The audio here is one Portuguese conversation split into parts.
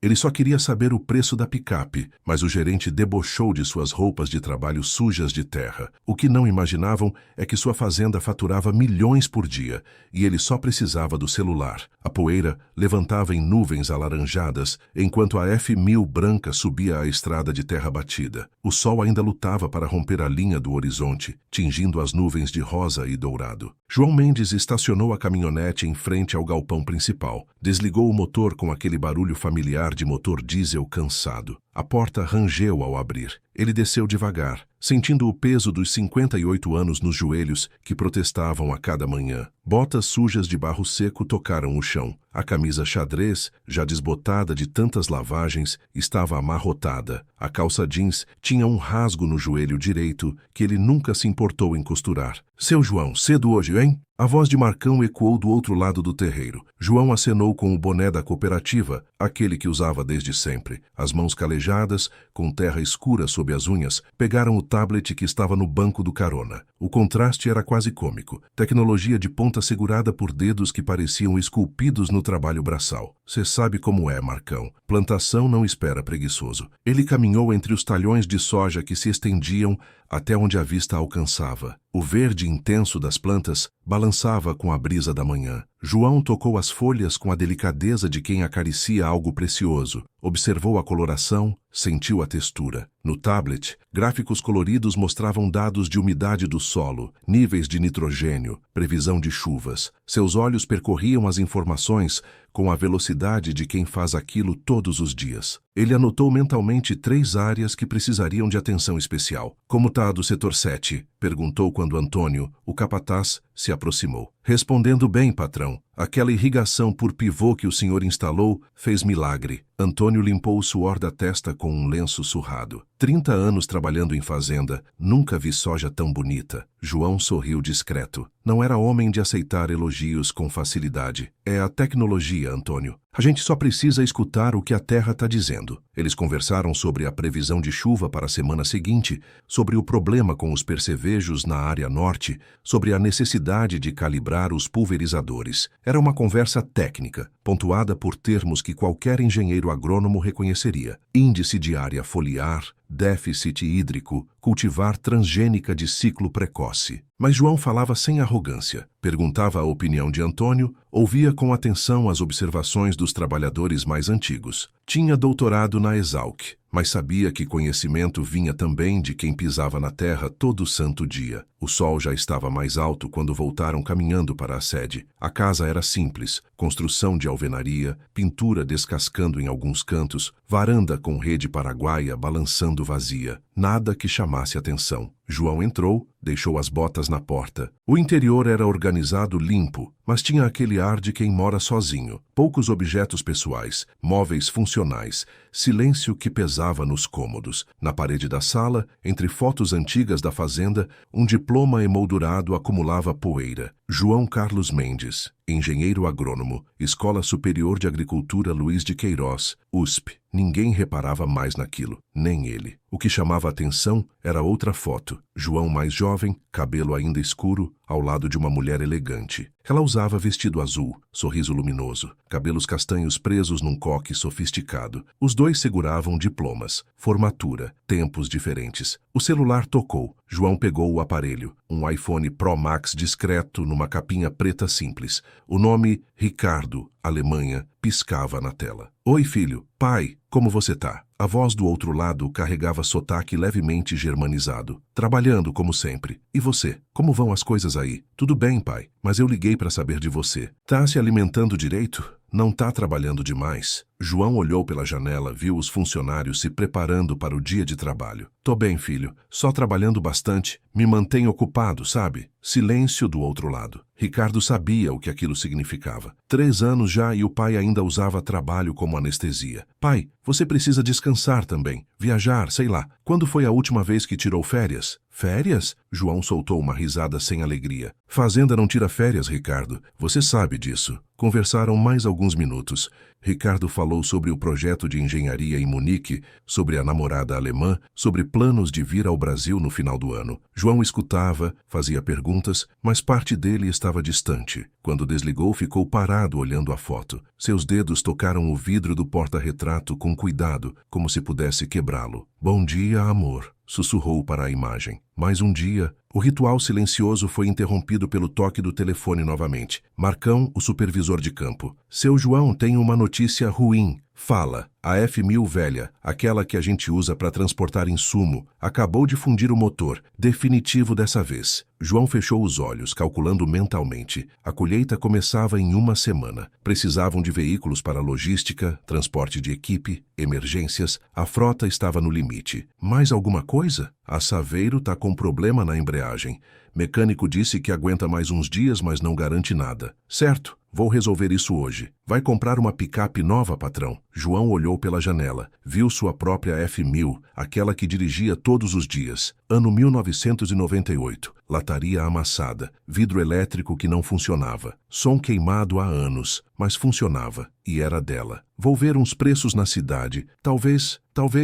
Ele só queria saber o preço da picape, mas o gerente debochou de suas roupas de trabalho sujas de terra. O que não imaginavam é que sua fazenda faturava milhões por dia e ele só precisava do celular. A poeira levantava em nuvens alaranjadas, enquanto a F1000 branca subia a estrada de terra batida. O sol ainda lutava para romper a linha do horizonte, tingindo as nuvens de rosa e dourado. João Mendes estacionou a caminhonete em frente ao galpão principal. Desligou o motor com aquele barulho familiar de motor diesel cansado. A porta rangeu ao abrir. Ele desceu devagar, sentindo o peso dos 58 anos nos joelhos que protestavam a cada manhã. Botas sujas de barro seco tocaram o chão. A camisa xadrez, já desbotada de tantas lavagens, estava amarrotada. A calça jeans tinha um rasgo no joelho direito que ele nunca se importou em costurar. "Seu João, cedo hoje, hein?" A voz de Marcão ecoou do outro lado do terreiro. João acenou com o boné da cooperativa, aquele que usava desde sempre. As mãos calejadas, com terra escura sob as unhas, pegaram o tablet que estava no banco do carona. O contraste era quase cômico. Tecnologia de ponta segurada por dedos que pareciam esculpidos no trabalho braçal. "Cê sabe como é, Marcão. Plantação não espera preguiçoso." Ele caminhou entre os talhões de soja que se estendiam até onde a vista alcançava. O verde intenso das plantas balançava com a brisa da manhã. João tocou as folhas com a delicadeza de quem acaricia algo precioso. Observou a coloração, sentiu a textura. No tablet, gráficos coloridos mostravam dados de umidade do solo, níveis de nitrogênio, previsão de chuvas. Seus olhos percorriam as informações com a velocidade de quem faz aquilo todos os dias. Ele anotou mentalmente 3 áreas que precisariam de atenção especial. "Como tá a do setor 7? Perguntou quando Antônio, o capataz, se aproximou. "Respondendo bem, patrão. Aquela irrigação por pivô que o senhor instalou fez milagre." Antônio limpou o suor da testa com um lenço surrado. 30 anos trabalhando em fazenda, nunca vi soja tão bonita. João sorriu discreto. Não era homem de aceitar elogios com facilidade. "É a tecnologia, Antônio. A gente só precisa escutar o que a terra está dizendo." Eles conversaram sobre a previsão de chuva para a semana seguinte, sobre o problema com os percevejos na área norte, sobre a necessidade de calibrar os pulverizadores. Era uma conversa técnica, pontuada por termos que qualquer engenheiro agrônomo reconheceria: índice de área foliar, déficit hídrico, cultivar transgênica de ciclo precoce. Mas João falava sem arrogância. Perguntava a opinião de Antônio, ouvia com atenção as observações dos trabalhadores mais antigos. Tinha doutorado na Exalc, mas sabia que conhecimento vinha também de quem pisava na terra todo santo dia. O sol já estava mais alto quando voltaram caminhando para a sede. A casa era simples, construção de alvenaria, pintura descascando em alguns cantos, varanda com rede paraguaia balançando vazia. Nada que chamasse atenção. João entrou, deixou as botas na porta. O interior era organizado limpo, mas tinha aquele ar de quem mora sozinho. Poucos objetos pessoais, móveis funcionais, silêncio que pesava nos cômodos. Na parede da sala, entre fotos antigas da fazenda, um diploma emoldurado acumulava poeira. João Carlos Mendes, engenheiro agrônomo, Escola Superior de Agricultura Luiz de Queiroz, USP. Ninguém reparava mais naquilo, nem ele. O que chamava a atenção era outra foto. João mais jovem, cabelo ainda escuro, ao lado de uma mulher elegante. Ela usava vestido azul, sorriso luminoso, cabelos castanhos presos num coque sofisticado. Os dois seguravam diplomas, formatura, tempos diferentes. O celular tocou. João pegou o aparelho, um iPhone Pro Max discreto numa capinha preta simples. O nome Ricardo, Alemanha, piscava na tela. "Oi, filho. Pai, como você tá?" A voz do outro lado carregava sotaque levemente germanizado. "Trabalhando, como sempre. E você? Como vão as coisas aí?" "Tudo bem, pai, mas eu liguei para saber de você. Tá se alimentando direito? Não tá trabalhando demais?" João olhou pela janela, viu os funcionários se preparando para o dia de trabalho. "Tô bem, filho. Só trabalhando bastante. Me mantenho ocupado, sabe?" Silêncio do outro lado. Ricardo sabia o que aquilo significava. 3 anos já e o pai ainda usava trabalho como anestesia. "Pai, você precisa descansar também. Viajar, sei lá. Quando foi a última vez que tirou férias?" "Férias?" João soltou uma risada sem alegria. "Fazenda não tira férias, Ricardo. Você sabe disso." Conversaram mais alguns minutos. Ricardo falou sobre o projeto de engenharia em Munique, sobre a namorada alemã, sobre planos de vir ao Brasil no final do ano. João escutava, fazia perguntas, mas parte dele estava distante. Quando desligou, ficou parado olhando a foto. Seus dedos tocaram o vidro do porta-retrato com cuidado, como se pudesse quebrá-lo. "Bom dia, amor", sussurrou para a imagem. Mais um dia, o ritual silencioso foi interrompido pelo toque do telefone novamente. Marcão, o supervisor de campo. "Seu João, tem uma notícia ruim." "Fala." "A F1000 velha, aquela que a gente usa para transportar insumo, acabou de fundir o motor. Definitivo dessa vez." João fechou os olhos, calculando mentalmente. A colheita começava em uma semana. Precisavam de veículos para logística, transporte de equipe, emergências. A frota estava no limite. "Mais alguma coisa?" "A Saveiro está com problema na embreagem. Mecânico disse que aguenta mais uns dias, mas não garante nada." "Certo. Vou resolver isso hoje." "Vai comprar uma picape nova, patrão?" João olhou pela janela. Viu sua própria F1000, aquela que dirigia todos os dias. Ano 1998. Lataria amassada. Vidro elétrico que não funcionava. Som queimado há anos, mas funcionava. E era dela. "Vou ver uns preços na cidade. Talvez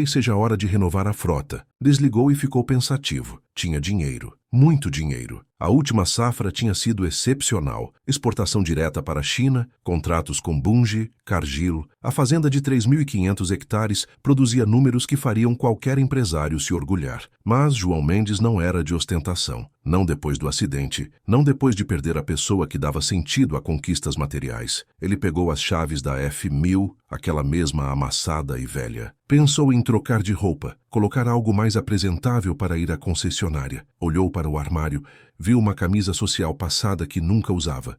seja hora de renovar a frota." Desligou e ficou pensativo. Tinha dinheiro. Muito dinheiro. A última safra tinha sido excepcional. Exportação direta para a China, contratos com Bunge, Cargill. A fazenda de 3.500 hectares produzia números que fariam qualquer empresário se orgulhar. Mas João Mendes não era de ostentação. Não depois do acidente. Não depois de perder a pessoa que dava sentido a conquistas materiais. Ele pegou as chaves da F1000, aquela mesma amassada e velha. Pensou em trocar de roupa, colocar algo mais apresentável para ir à concessionária. Olhou para o armário, viu uma camisa social passada que nunca usava.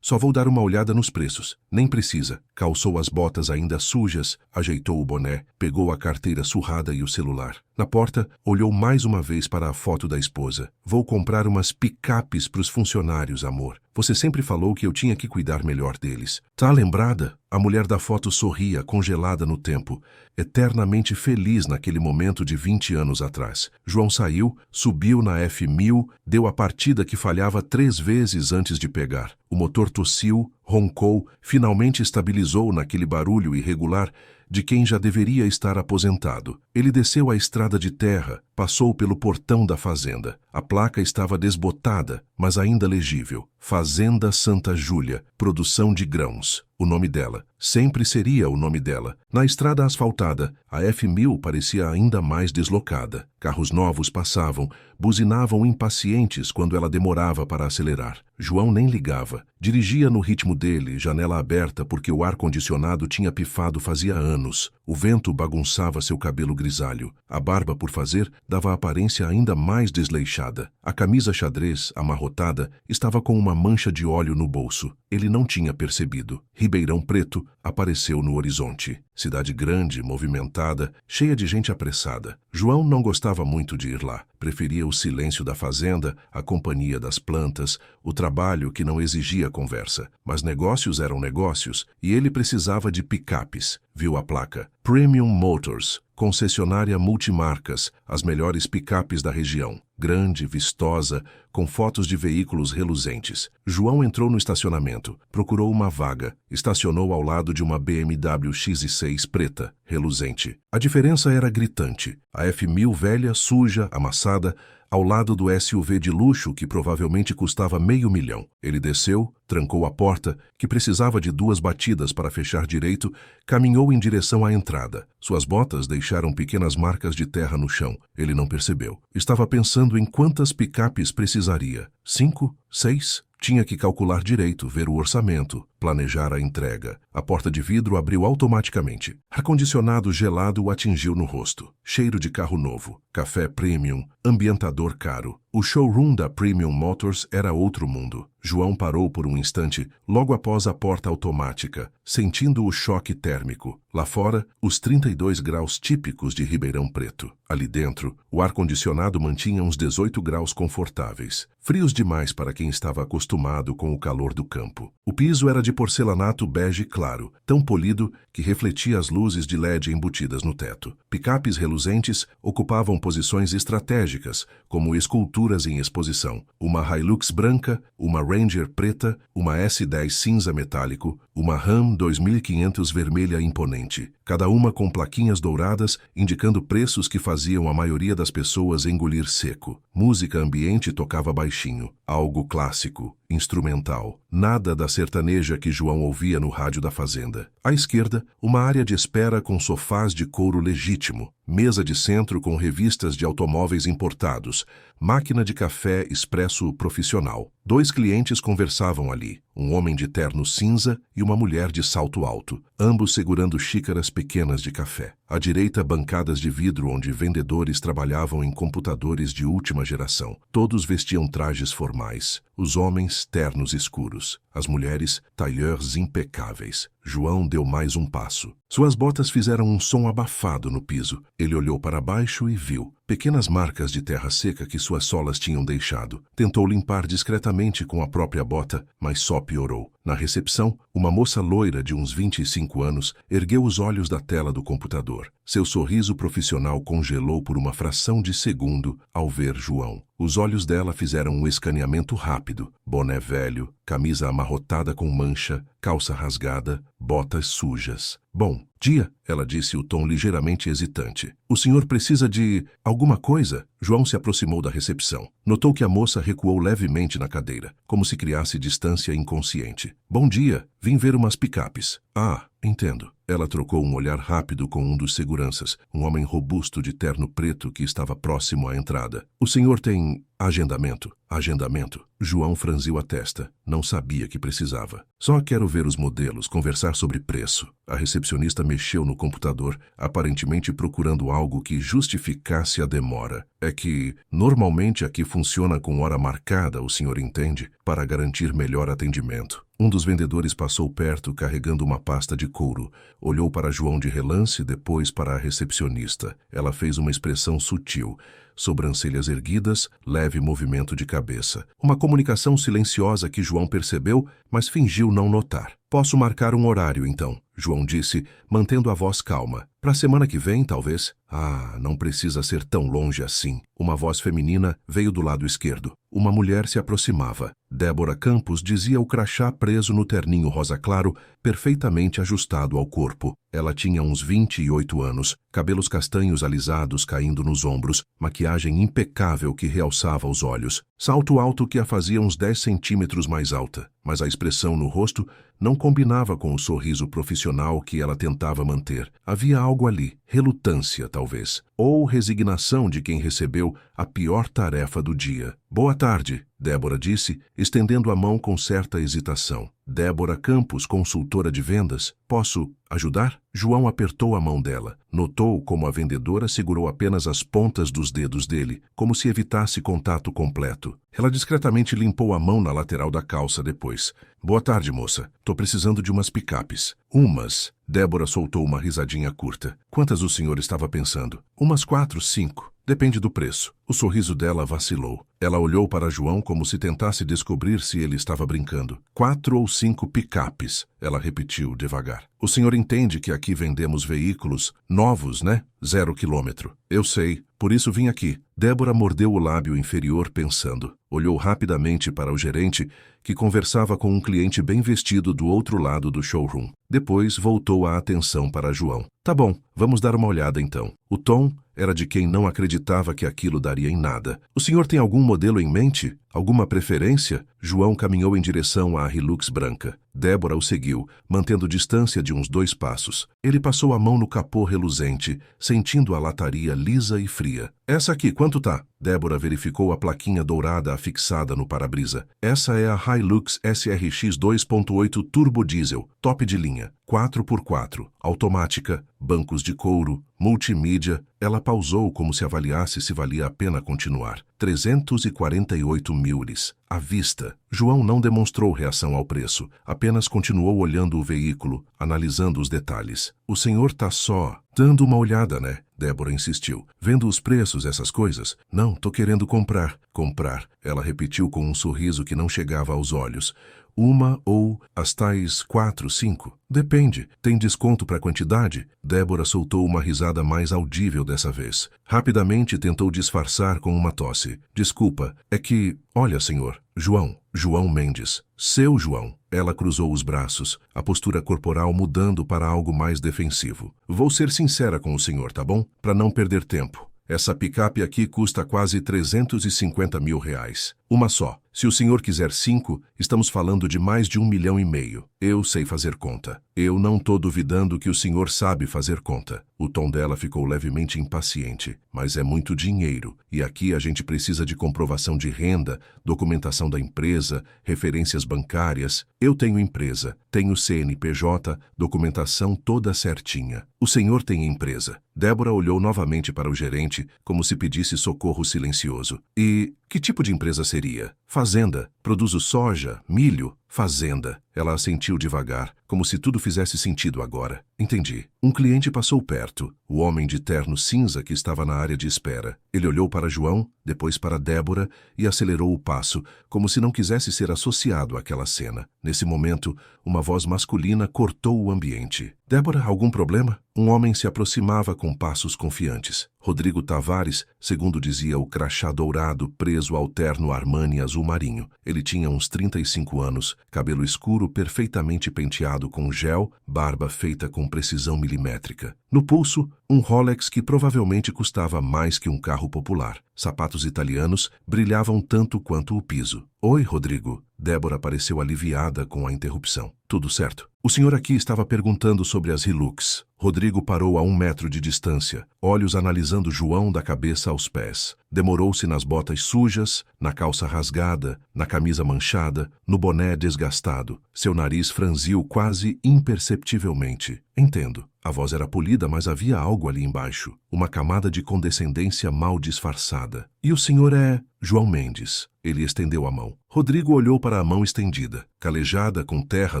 Só vou dar uma olhada nos preços. Nem precisa. Calçou as botas ainda sujas, ajeitou o boné, pegou a carteira surrada e o celular. Na porta, olhou mais uma vez para a foto da esposa. "Vou comprar umas picapes para os funcionários, amor. Você sempre falou que eu tinha que cuidar melhor deles." "Tá lembrada?" A mulher da foto sorria, congelada no tempo, eternamente feliz naquele momento de 20 anos atrás. João saiu, subiu na F1000, deu a partida que falhava 3 vezes antes de pegar. O motor tossiu, roncou, finalmente estabilizou naquele barulho irregular de quem já deveria estar aposentado. Ele desceu a estrada de terra, passou pelo portão da fazenda. A placa estava desbotada, mas ainda legível. Fazenda Santa Júlia, produção de grãos. O nome dela. Sempre seria o nome dela. Na estrada asfaltada, a F1000 parecia ainda mais deslocada. Carros novos passavam, buzinavam impacientes quando ela demorava para acelerar. João nem ligava. Dirigia no ritmo dele, janela aberta porque o ar-condicionado tinha pifado fazia anos. O vento bagunçava seu cabelo grisalho. A barba por fazer dava aparência ainda mais desleixada. A camisa xadrez, amarrotada, estava com uma mancha de óleo no bolso. Ele não tinha percebido. Ribeirão Preto apareceu no horizonte. Cidade grande, movimentada, cheia de gente apressada. João não gostava muito de ir lá. Preferia o silêncio da fazenda, a companhia das plantas, o trabalho que não exigia conversa. Mas negócios eram negócios e ele precisava de picapes. Viu a placa. Premium Motors, concessionária multimarcas, as melhores picapes da região. Grande, vistosa, com fotos de veículos reluzentes. João entrou no estacionamento, procurou uma vaga, estacionou ao lado de uma BMW X6 preta, reluzente. A diferença era gritante. A F1000 velha, suja, amassada, ao lado do SUV de luxo que provavelmente custava $500 mil. Ele desceu, trancou a porta, que precisava de 2 batidas para fechar direito, caminhou em direção à entrada. Suas botas deixaram pequenas marcas de terra no chão. Ele não percebeu. Estava pensando em quantas picapes precisaria. 5? 6? Tinha que calcular direito, ver o orçamento, planejar a entrega. A porta de vidro abriu automaticamente. Ar-condicionado gelado o atingiu no rosto. Cheiro de carro novo. Café premium, ambientador caro. O showroom da Premium Motors era outro mundo. João parou por um instante, logo após a porta automática, sentindo o choque térmico. Lá fora, os 32 graus típicos de Ribeirão Preto. Ali dentro, o ar-condicionado mantinha uns 18 graus confortáveis. Frios demais para quem estava acostumado com o calor do campo. O piso era de porcelanato bege claro, tão polido que refletia as luzes de LED embutidas no teto. Picapes reluzentes ocupavam posições estratégicas, como esculturas em exposição. Uma Hilux branca, uma Ranger preta, uma S10 cinza metálico, Uma Ram 2500 vermelha imponente, cada uma com plaquinhas douradas indicando preços que faziam a maioria das pessoas engolir seco. Música ambiente tocava baixinho, algo clássico, instrumental, nada da sertaneja que João ouvia no rádio da fazenda. À esquerda, uma área de espera com sofás de couro legítimo, mesa de centro com revistas de automóveis importados, máquina de café expresso profissional. 2 clientes conversavam ali, um homem de terno cinza e uma mulher de salto alto, ambos segurando xícaras pequenas de café. À direita, bancadas de vidro onde vendedores trabalhavam em computadores de última geração. Todos vestiam trajes formais. Os homens, ternos escuros. As mulheres, tailleurs impecáveis. João deu mais um passo. Suas botas fizeram um som abafado no piso. Ele olhou para baixo e viu pequenas marcas de terra seca que suas solas tinham deixado. Tentou limpar discretamente com a própria bota, mas só piorou. Na recepção, uma moça loira de uns 25 anos ergueu os olhos da tela do computador. Seu sorriso profissional congelou por uma fração de segundo ao ver João. Os olhos dela fizeram um escaneamento rápido. Boné velho, camisa amarrotada com mancha, calça rasgada, botas sujas. Bom dia, ela disse, o tom ligeiramente hesitante. O senhor precisa de alguma coisa? João se aproximou da recepção. Notou que a moça recuou levemente na cadeira, como se criasse distância inconsciente. Bom dia, vim ver umas picapes. Ah, entendo. Ela trocou um olhar rápido com um dos seguranças, um homem robusto de terno preto que estava próximo à entrada. O senhor tem agendamento? Agendamento? João franziu a testa. Não sabia que precisava. Só quero ver os modelos, conversar sobre preço. A recepcionista mexeu no computador, aparentemente procurando algo que justificasse a demora. É que, normalmente aqui funciona com hora marcada, o senhor entende? Para garantir melhor atendimento. Um dos vendedores passou perto carregando uma pasta de couro. Olhou para João de relance, depois para a recepcionista. Ela fez uma expressão sutil. Sobrancelhas erguidas, leve movimento de cabeça. Uma comunicação silenciosa que João percebeu, mas fingiu não notar. Posso marcar um horário, então, João disse, mantendo a voz calma. Para a semana que vem, talvez? Ah, não precisa ser tão longe assim. Uma voz feminina veio do lado esquerdo. Uma mulher se aproximava. Débora Campos dizia o crachá preso no terninho rosa claro, perfeitamente ajustado ao corpo. Ela tinha uns 28 anos, cabelos castanhos alisados caindo nos ombros, maquiagem impecável que realçava os olhos, salto alto que a fazia uns 10 centímetros mais alta, mas a expressão no rosto não combinava com o sorriso profissional que ela tentava manter. Havia algo ali, relutância talvez, ou resignação de quem recebeu a pior tarefa do dia. Boa tarde, Débora disse, estendendo a mão com certa hesitação. Débora Campos, consultora de vendas. Posso ajudar? João apertou a mão dela. Notou como a vendedora segurou apenas as pontas dos dedos dele, como se evitasse contato completo. Ela discretamente limpou a mão na lateral da calça depois. Boa tarde, moça. Tô precisando de umas picapes. Umas. Débora soltou uma risadinha curta. Quantas o senhor estava pensando? Umas 4, 5. Depende do preço. O sorriso dela vacilou. Ela olhou para João como se tentasse descobrir se ele estava brincando. 4 ou 5 picapes, ela repetiu devagar. O senhor entende que aqui vendemos veículos novos, né? 0 quilômetro. Eu sei, por isso vim aqui. Débora mordeu o lábio inferior pensando. Olhou rapidamente para o gerente, que conversava com um cliente bem vestido do outro lado do showroom. Depois voltou a atenção para João. Tá bom, vamos dar uma olhada então. O tom era de quem não acreditava que aquilo daria em nada. O senhor tem algum modelo em mente? Alguma preferência? João caminhou em direção à Hilux branca. Débora o seguiu, mantendo distância de uns 2 passos. Ele passou a mão no capô reluzente, sentindo a lataria lisa e fria. Essa aqui, quanto tá? Débora verificou a plaquinha dourada afixada no para-brisa. Essa é a Hilux SRX 2.8 Turbo Diesel, top de linha, 4x4, automática, bancos de couro, multimídia. Ela pausou como se avaliasse se valia a pena continuar. 348 milhas. À vista. João não demonstrou reação ao preço, apenas continuou olhando o veículo, analisando os detalhes. O senhor tá só dando uma olhada, né? Débora insistiu. Vendo os preços, essas coisas? Não, tô querendo comprar. Comprar. Ela repetiu com um sorriso que não chegava aos olhos. Uma ou as tais 4, 5? Depende. Tem desconto para quantidade? Débora soltou uma risada mais audível dessa vez. Rapidamente tentou disfarçar com uma tosse. Desculpa, é que... Olha, senhor. João Mendes. Seu João. Ela cruzou os braços, a postura corporal mudando para algo mais defensivo. Vou ser sincera com o senhor, tá bom? Para não perder tempo. Essa picape aqui custa quase 350 mil reais. Uma só. Se o senhor quiser 5, estamos falando de mais de 1,5 milhão. Eu sei fazer conta. Eu não tô duvidando que o senhor sabe fazer conta. O tom dela ficou levemente impaciente. Mas é muito dinheiro. E aqui a gente precisa de comprovação de renda, documentação da empresa, referências bancárias. Eu tenho empresa, tenho CNPJ, documentação toda certinha. O senhor tem empresa. Débora olhou novamente para o gerente, como se pedisse socorro silencioso. E que tipo de empresa seria? Fazenda. Produzo soja, milho. Fazenda. Ela assentiu devagar, como se tudo fizesse sentido agora. Entendi. Um cliente passou perto, o homem de terno cinza que estava na área de espera. Ele olhou para João, depois para Débora e acelerou o passo, como se não quisesse ser associado àquela cena. Nesse momento, uma voz masculina cortou o ambiente. Débora, algum problema? Um homem se aproximava com passos confiantes. Rodrigo Tavares, segundo dizia o crachá dourado preso ao terno Armani azul marinho. Ele tinha uns 35 anos, cabelo escuro perfeitamente penteado com gel, barba feita com precisão milimétrica. No pulso, um Rolex que provavelmente custava mais que um carro popular. Sapatos italianos brilhavam tanto quanto o piso. Oi, Rodrigo. Débora pareceu aliviada com a interrupção. Tudo certo. O senhor aqui estava perguntando sobre as Hilux. Rodrigo parou a 1 metro de distância, olhos analisando João da cabeça aos pés. Demorou-se nas botas sujas, na calça rasgada, na camisa manchada, no boné desgastado. Seu nariz franziu quase imperceptivelmente. Entendo. A voz era polida, mas havia algo ali embaixo. Uma camada de condescendência mal disfarçada. E o senhor é... João Mendes. Ele estendeu a mão. Rodrigo olhou para a mão estendida, calejada com terra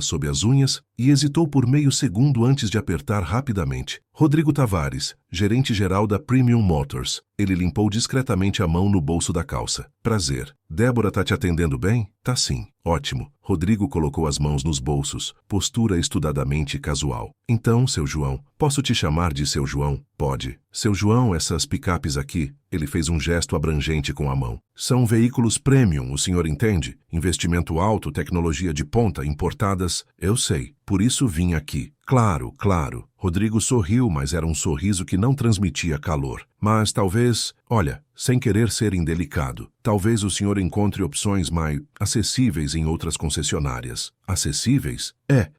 sob as unhas, e hesitou por meio segundo antes de apertar rapidamente. Rodrigo Tavares, gerente-geral da Premium Motors. Ele limpou discretamente a mão no bolso da calça. Prazer. Débora tá te atendendo bem? Tá sim. Ótimo. Rodrigo colocou as mãos nos bolsos, postura estudadamente casual. Então, seu João, posso te chamar de seu João? Pode. Seu João, essas picapes aqui, ele fez um gesto abrangente com a mão. São veículos premium, o senhor entende? Investimento alto, tecnologia de ponta, importadas. Eu sei. Por isso vim aqui. Claro, claro. Rodrigo sorriu, mas era um sorriso que não transmitia calor. Mas talvez, olha, sem querer ser indelicado, talvez o senhor encontre opções mais acessíveis em outras concessionárias. Acessíveis?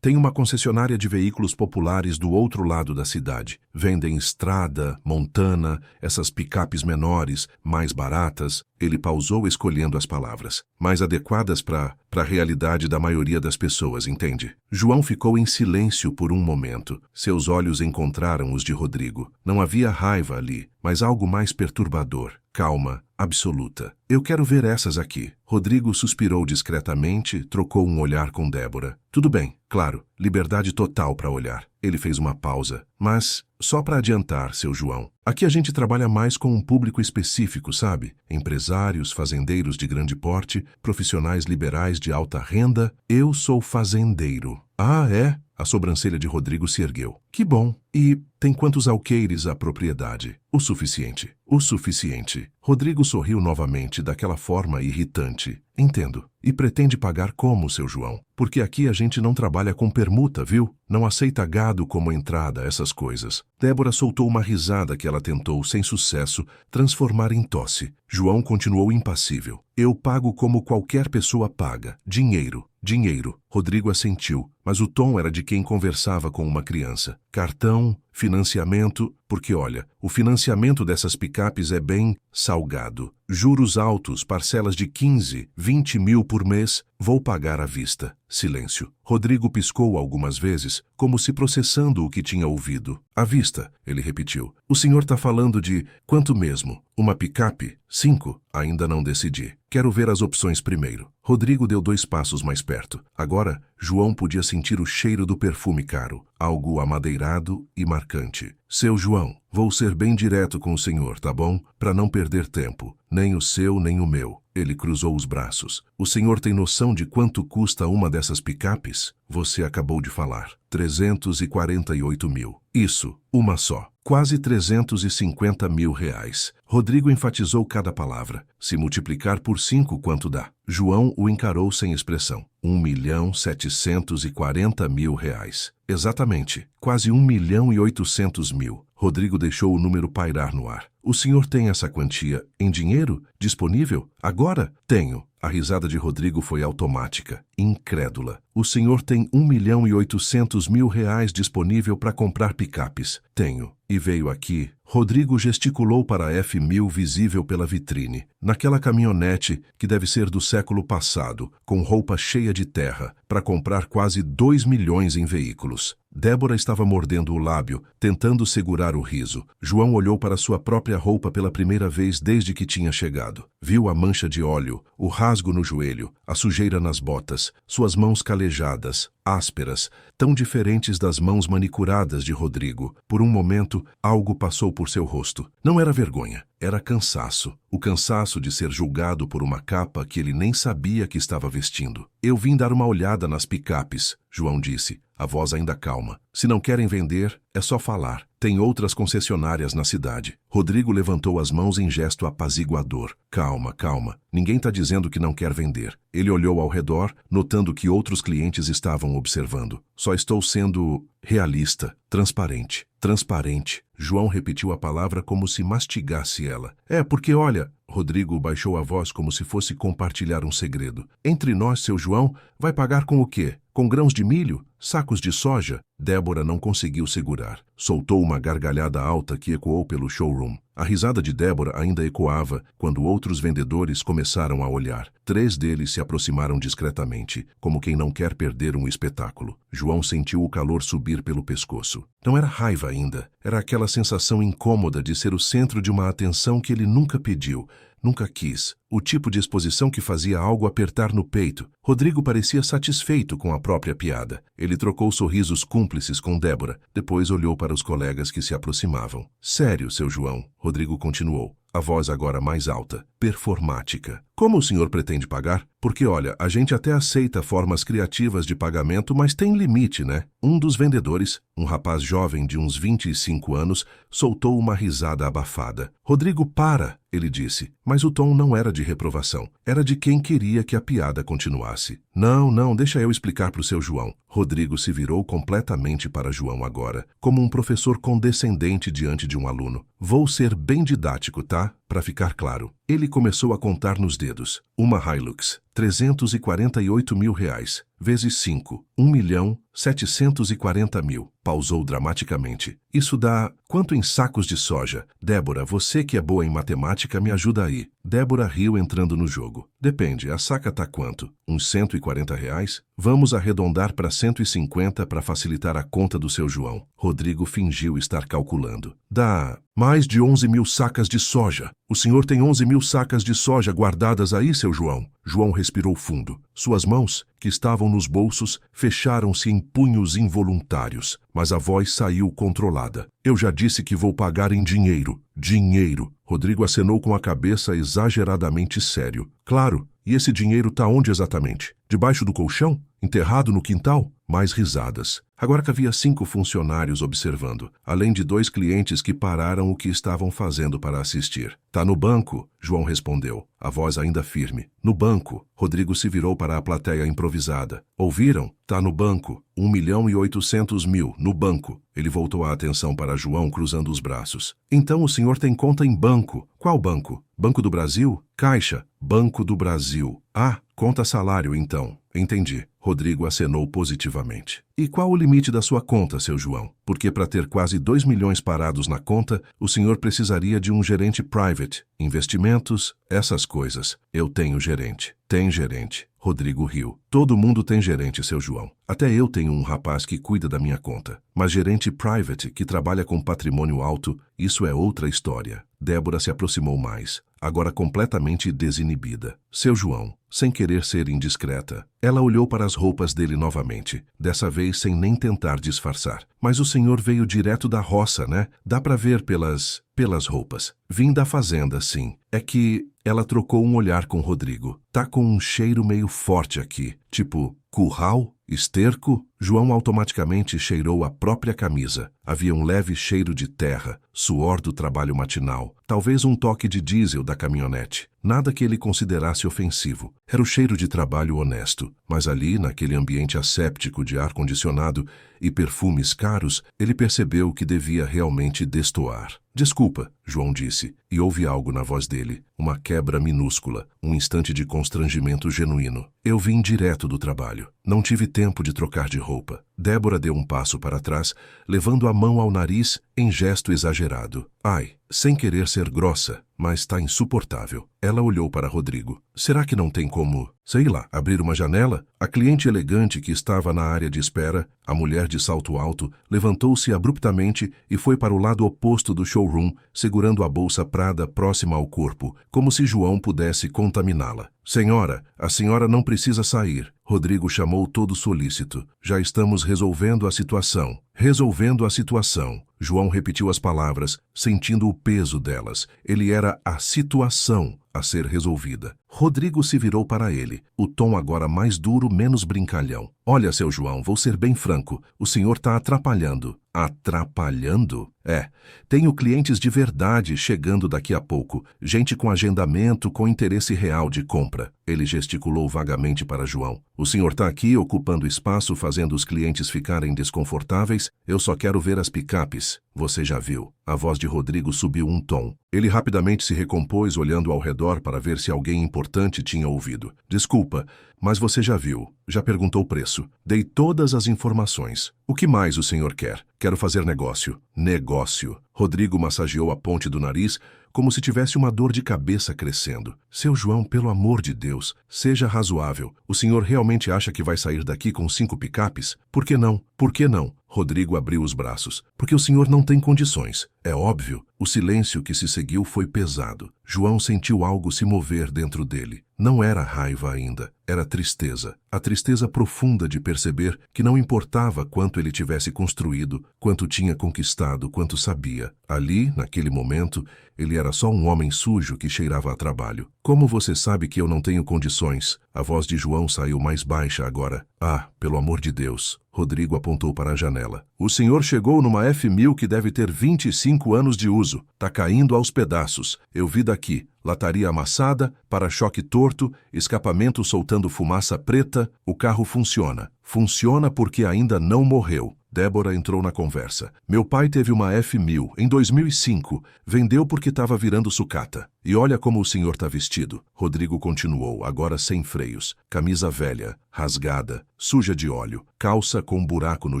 Tem uma concessionária de veículos populares do outro lado da cidade. Vendem Estrada, Montana, essas picapes menores, mais baratas. Ele pausou escolhendo as palavras. Mais adequadas para a realidade da maioria das pessoas, entende? João ficou em silêncio por um momento. Seus olhos encontraram os de Rodrigo. Não havia raiva ali, mas algo mais perturbador. Calma, absoluta. Eu quero ver essas aqui. Rodrigo suspirou discretamente, trocou um olhar com Débora. Tudo bem, claro, liberdade total para olhar. Ele fez uma pausa. Mas, só para adiantar, seu João, aqui a gente trabalha mais com um público específico, sabe? Empresários, fazendeiros de grande porte, profissionais liberais de alta renda. Eu sou fazendeiro. Ah, é? A sobrancelha de Rodrigo se ergueu. Que bom. E tem quantos alqueires a propriedade? O suficiente. O suficiente. Rodrigo sorriu novamente daquela forma irritante. Entendo. E pretende pagar como, seu João? Porque aqui a gente não trabalha com permuta, viu? Não aceita gado como entrada, essas coisas. Débora soltou uma risada que ela tentou, sem sucesso, transformar em tosse. João continuou impassível. Eu pago como qualquer pessoa paga. Dinheiro. Dinheiro. Rodrigo assentiu, mas o tom era de quem conversava com uma criança. Cartão, financiamento, porque olha, o financiamento dessas picapes é bem salgado. Juros altos, parcelas de 15, 20 mil por mês, vou pagar à vista. Silêncio. Rodrigo piscou algumas vezes, como se processando o que tinha ouvido. À vista, ele repetiu. O senhor tá falando de quanto mesmo? Uma picape? 5? Ainda não decidi. Quero ver as opções primeiro. Rodrigo deu 2 passos mais perto. Agora, João podia sentir o cheiro do perfume caro, algo amadeirado e marcante. Seu João, vou ser bem direto com o senhor, tá bom? Para não perder tempo. Nem o seu, nem o meu. Ele cruzou os braços. O senhor tem noção de quanto custa uma dessas picapes? Você acabou de falar. 348 mil. Isso, uma só. Quase 350 mil reais. Rodrigo enfatizou cada palavra. Se multiplicar por 5, quanto dá? João o encarou sem expressão. 1.740.000 reais. Exatamente. Quase 1.800.000. Rodrigo deixou o número pairar no ar. O senhor tem essa quantia em dinheiro disponível? Agora? Tenho. A risada de Rodrigo foi automática, incrédula. O senhor tem 1.800.000 reais disponível para comprar picapes? Tenho. E veio aqui. Rodrigo gesticulou para a F1000 visível pela vitrine. Naquela caminhonete, que deve ser do século passado, com roupa cheia de terra, para comprar quase 2 milhões em veículos. Débora estava mordendo o lábio, tentando segurar o riso. João olhou para sua própria roupa pela primeira vez desde que tinha chegado. Viu a mancha de óleo, o rasgo no joelho, a sujeira nas botas, suas mãos calejadas, ásperas, tão diferentes das mãos manicuradas de Rodrigo. Por um momento, algo passou por seu rosto. Não era vergonha, era cansaço. O cansaço de ser julgado por uma capa que ele nem sabia que estava vestindo. Eu vim dar uma olhada nas picapes, João disse, a voz ainda calma. Se não querem vender, é só falar. Tem outras concessionárias na cidade. Rodrigo levantou as mãos em gesto apaziguador. Calma, calma. Ninguém está dizendo que não quer vender. Ele olhou ao redor, notando que outros clientes estavam observando. Só estou sendo realista, transparente. Transparente. João repetiu a palavra como se mastigasse ela. Porque olha... Rodrigo baixou a voz como se fosse compartilhar um segredo. Entre nós, seu João, vai pagar com o quê? Com grãos de milho? Sacos de soja? Débora não conseguiu segurar. Soltou uma gargalhada alta que ecoou pelo showroom. A risada de Débora ainda ecoava quando outros vendedores começaram a olhar. 3 deles se aproximaram discretamente, como quem não quer perder um espetáculo. João sentiu o calor subir pelo pescoço. Não era raiva ainda. Era aquela sensação incômoda de ser o centro de uma atenção que ele nunca pediu, nunca quis. O tipo de exposição que fazia algo apertar no peito. Rodrigo parecia satisfeito com a própria piada. Ele trocou sorrisos cúmplices com Débora. Depois olhou para os colegas que se aproximavam. Sério, seu João, Rodrigo continuou. A voz agora mais alta, performática. Como o senhor pretende pagar? Porque, olha, a gente até aceita formas criativas de pagamento, mas tem limite, né? Um dos vendedores, um rapaz jovem de uns 25 anos, soltou uma risada abafada. Rodrigo, para, ele disse, mas o tom não era de reprovação. Era de quem queria que a piada continuasse. Não, deixa eu explicar para o seu João. Rodrigo se virou completamente para João agora, como um professor condescendente diante de um aluno. Vou ser bem didático, tá? Para ficar claro. Ele começou a contar nos dedos. Uma Hilux, 348 mil reais, vezes 5, 1.740.000. Pausou dramaticamente. Isso dá quanto em sacos de soja? Débora, você que é boa em matemática, me ajuda aí. Débora riu entrando no jogo. Depende, a saca tá quanto? Uns 140 reais? Vamos arredondar para 150 para facilitar a conta do seu João. Rodrigo fingiu estar calculando. Dá mais de 11 mil sacas de soja. O senhor tem 11 mil sacas de soja guardadas aí, seu João? João respirou fundo. Suas mãos, que estavam nos bolsos, fecharam-se em punhos involuntários, mas a voz saiu controlada. Eu já disse que vou pagar em dinheiro. Dinheiro. Rodrigo acenou com a cabeça exageradamente sério. Claro. E esse dinheiro tá onde exatamente? Debaixo do colchão? Enterrado no quintal? Mais risadas. Agora que havia 5 funcionários observando, além de 2 clientes que pararam o que estavam fazendo para assistir. Tá no banco, João respondeu, a voz ainda firme. No banco. Rodrigo se virou para a plateia improvisada. Ouviram? Tá no banco. 1.800.000 no banco. Ele voltou a atenção para João cruzando os braços. Então o senhor tem conta em banco. Qual banco? Banco do Brasil? Caixa. Banco do Brasil. Ah, conta salário então. Entendi. Rodrigo acenou positivamente. E qual o limite da sua conta, seu João? Porque para ter quase 2 milhões parados na conta, o senhor precisaria de um gerente private, investimentos, essas coisas. Eu tenho gerente. Tem gerente. Rodrigo riu. Todo mundo tem gerente, seu João. Até eu tenho um rapaz que cuida da minha conta. Mas gerente private, que trabalha com patrimônio alto, isso é outra história. Débora se aproximou mais. agora completamente desinibida. Seu João, sem querer ser indiscreta, ela olhou para as roupas dele novamente, dessa vez sem nem tentar disfarçar. Mas o senhor veio direto da roça, né? Dá pra ver pelas roupas. Vim da fazenda, sim. É que ela trocou um olhar com Rodrigo. Tá com um cheiro meio forte aqui, tipo curral? Esterco? João automaticamente cheirou a própria camisa. Havia um leve cheiro de terra, suor do trabalho matinal, talvez um toque de diesel da caminhonete. Nada que ele considerasse ofensivo. Era o cheiro de trabalho honesto. Mas ali, naquele ambiente asséptico de ar-condicionado e perfumes caros, ele percebeu que devia realmente destoar. Desculpa, João disse, e houve algo na voz dele, uma quebra minúscula, um instante de constrangimento genuíno. Eu vim direto do trabalho. Não tive tempo de trocar de roupa. Débora deu um passo para trás, levando a mão ao nariz em gesto exagerado. Ai, sem querer ser grossa, mas tá insuportável. Ela olhou para Rodrigo. Será que não tem como, sei lá, abrir uma janela? A cliente elegante que estava na área de espera, a mulher de salto alto, levantou-se abruptamente e foi para o lado oposto do showroom, segurando a bolsa Prada próxima ao corpo, como se João pudesse contaminá-la. Senhora, a senhora não precisa sair. Rodrigo chamou todo solícito. Já estamos resolvendo a situação. Resolvendo a situação. João repetiu as palavras, sentindo o peso delas. Ele era a situação a ser resolvida. Rodrigo se virou para ele, o tom agora mais duro, menos brincalhão. Olha, seu João, vou ser bem franco. O senhor está atrapalhando. Atrapalhando? É. Tenho clientes de verdade chegando daqui a pouco. Gente com agendamento, com interesse real de compra. Ele gesticulou vagamente para João. O senhor está aqui ocupando espaço, fazendo os clientes ficarem desconfortáveis? Eu só quero ver as picapes. Você já viu. A voz de Rodrigo subiu um tom. Ele rapidamente se recompôs, olhando ao redor para ver se alguém importante tinha ouvido. Desculpa, mas você já viu. Já perguntou o preço. Dei todas as informações. O que mais o senhor quer? Quero fazer negócio. Negócio. Rodrigo massageou a ponte do nariz, como se tivesse uma dor de cabeça crescendo. Seu João, pelo amor de Deus, seja razoável. O senhor realmente acha que vai sair daqui com 5 picapes? Por que não? Por que não? Rodrigo abriu os braços. Porque o senhor não tem condições. É óbvio. O silêncio que se seguiu foi pesado. João sentiu algo se mover dentro dele. Não era raiva ainda. Era tristeza. A tristeza profunda de perceber que não importava quanto ele tivesse construído, quanto tinha conquistado, quanto sabia. Ali, naquele momento, ele era só um homem sujo que cheirava a trabalho. Como você sabe que eu não tenho condições? A voz de João saiu mais baixa agora. Ah, pelo amor de Deus. Rodrigo apontou para a janela. O senhor chegou numa F1000 que deve ter 25 anos de uso. Tá caindo aos pedaços. Eu vi daqui. Lataria amassada, para-choque torto, escapamento soltando fumaça preta. O carro funciona. Funciona porque ainda não morreu. Débora entrou na conversa. Meu pai teve uma F1000 em 2005. Vendeu porque estava virando sucata. E olha como o senhor está vestido. Rodrigo continuou, agora sem freios. Camisa velha, rasgada, suja de óleo, calça com um buraco no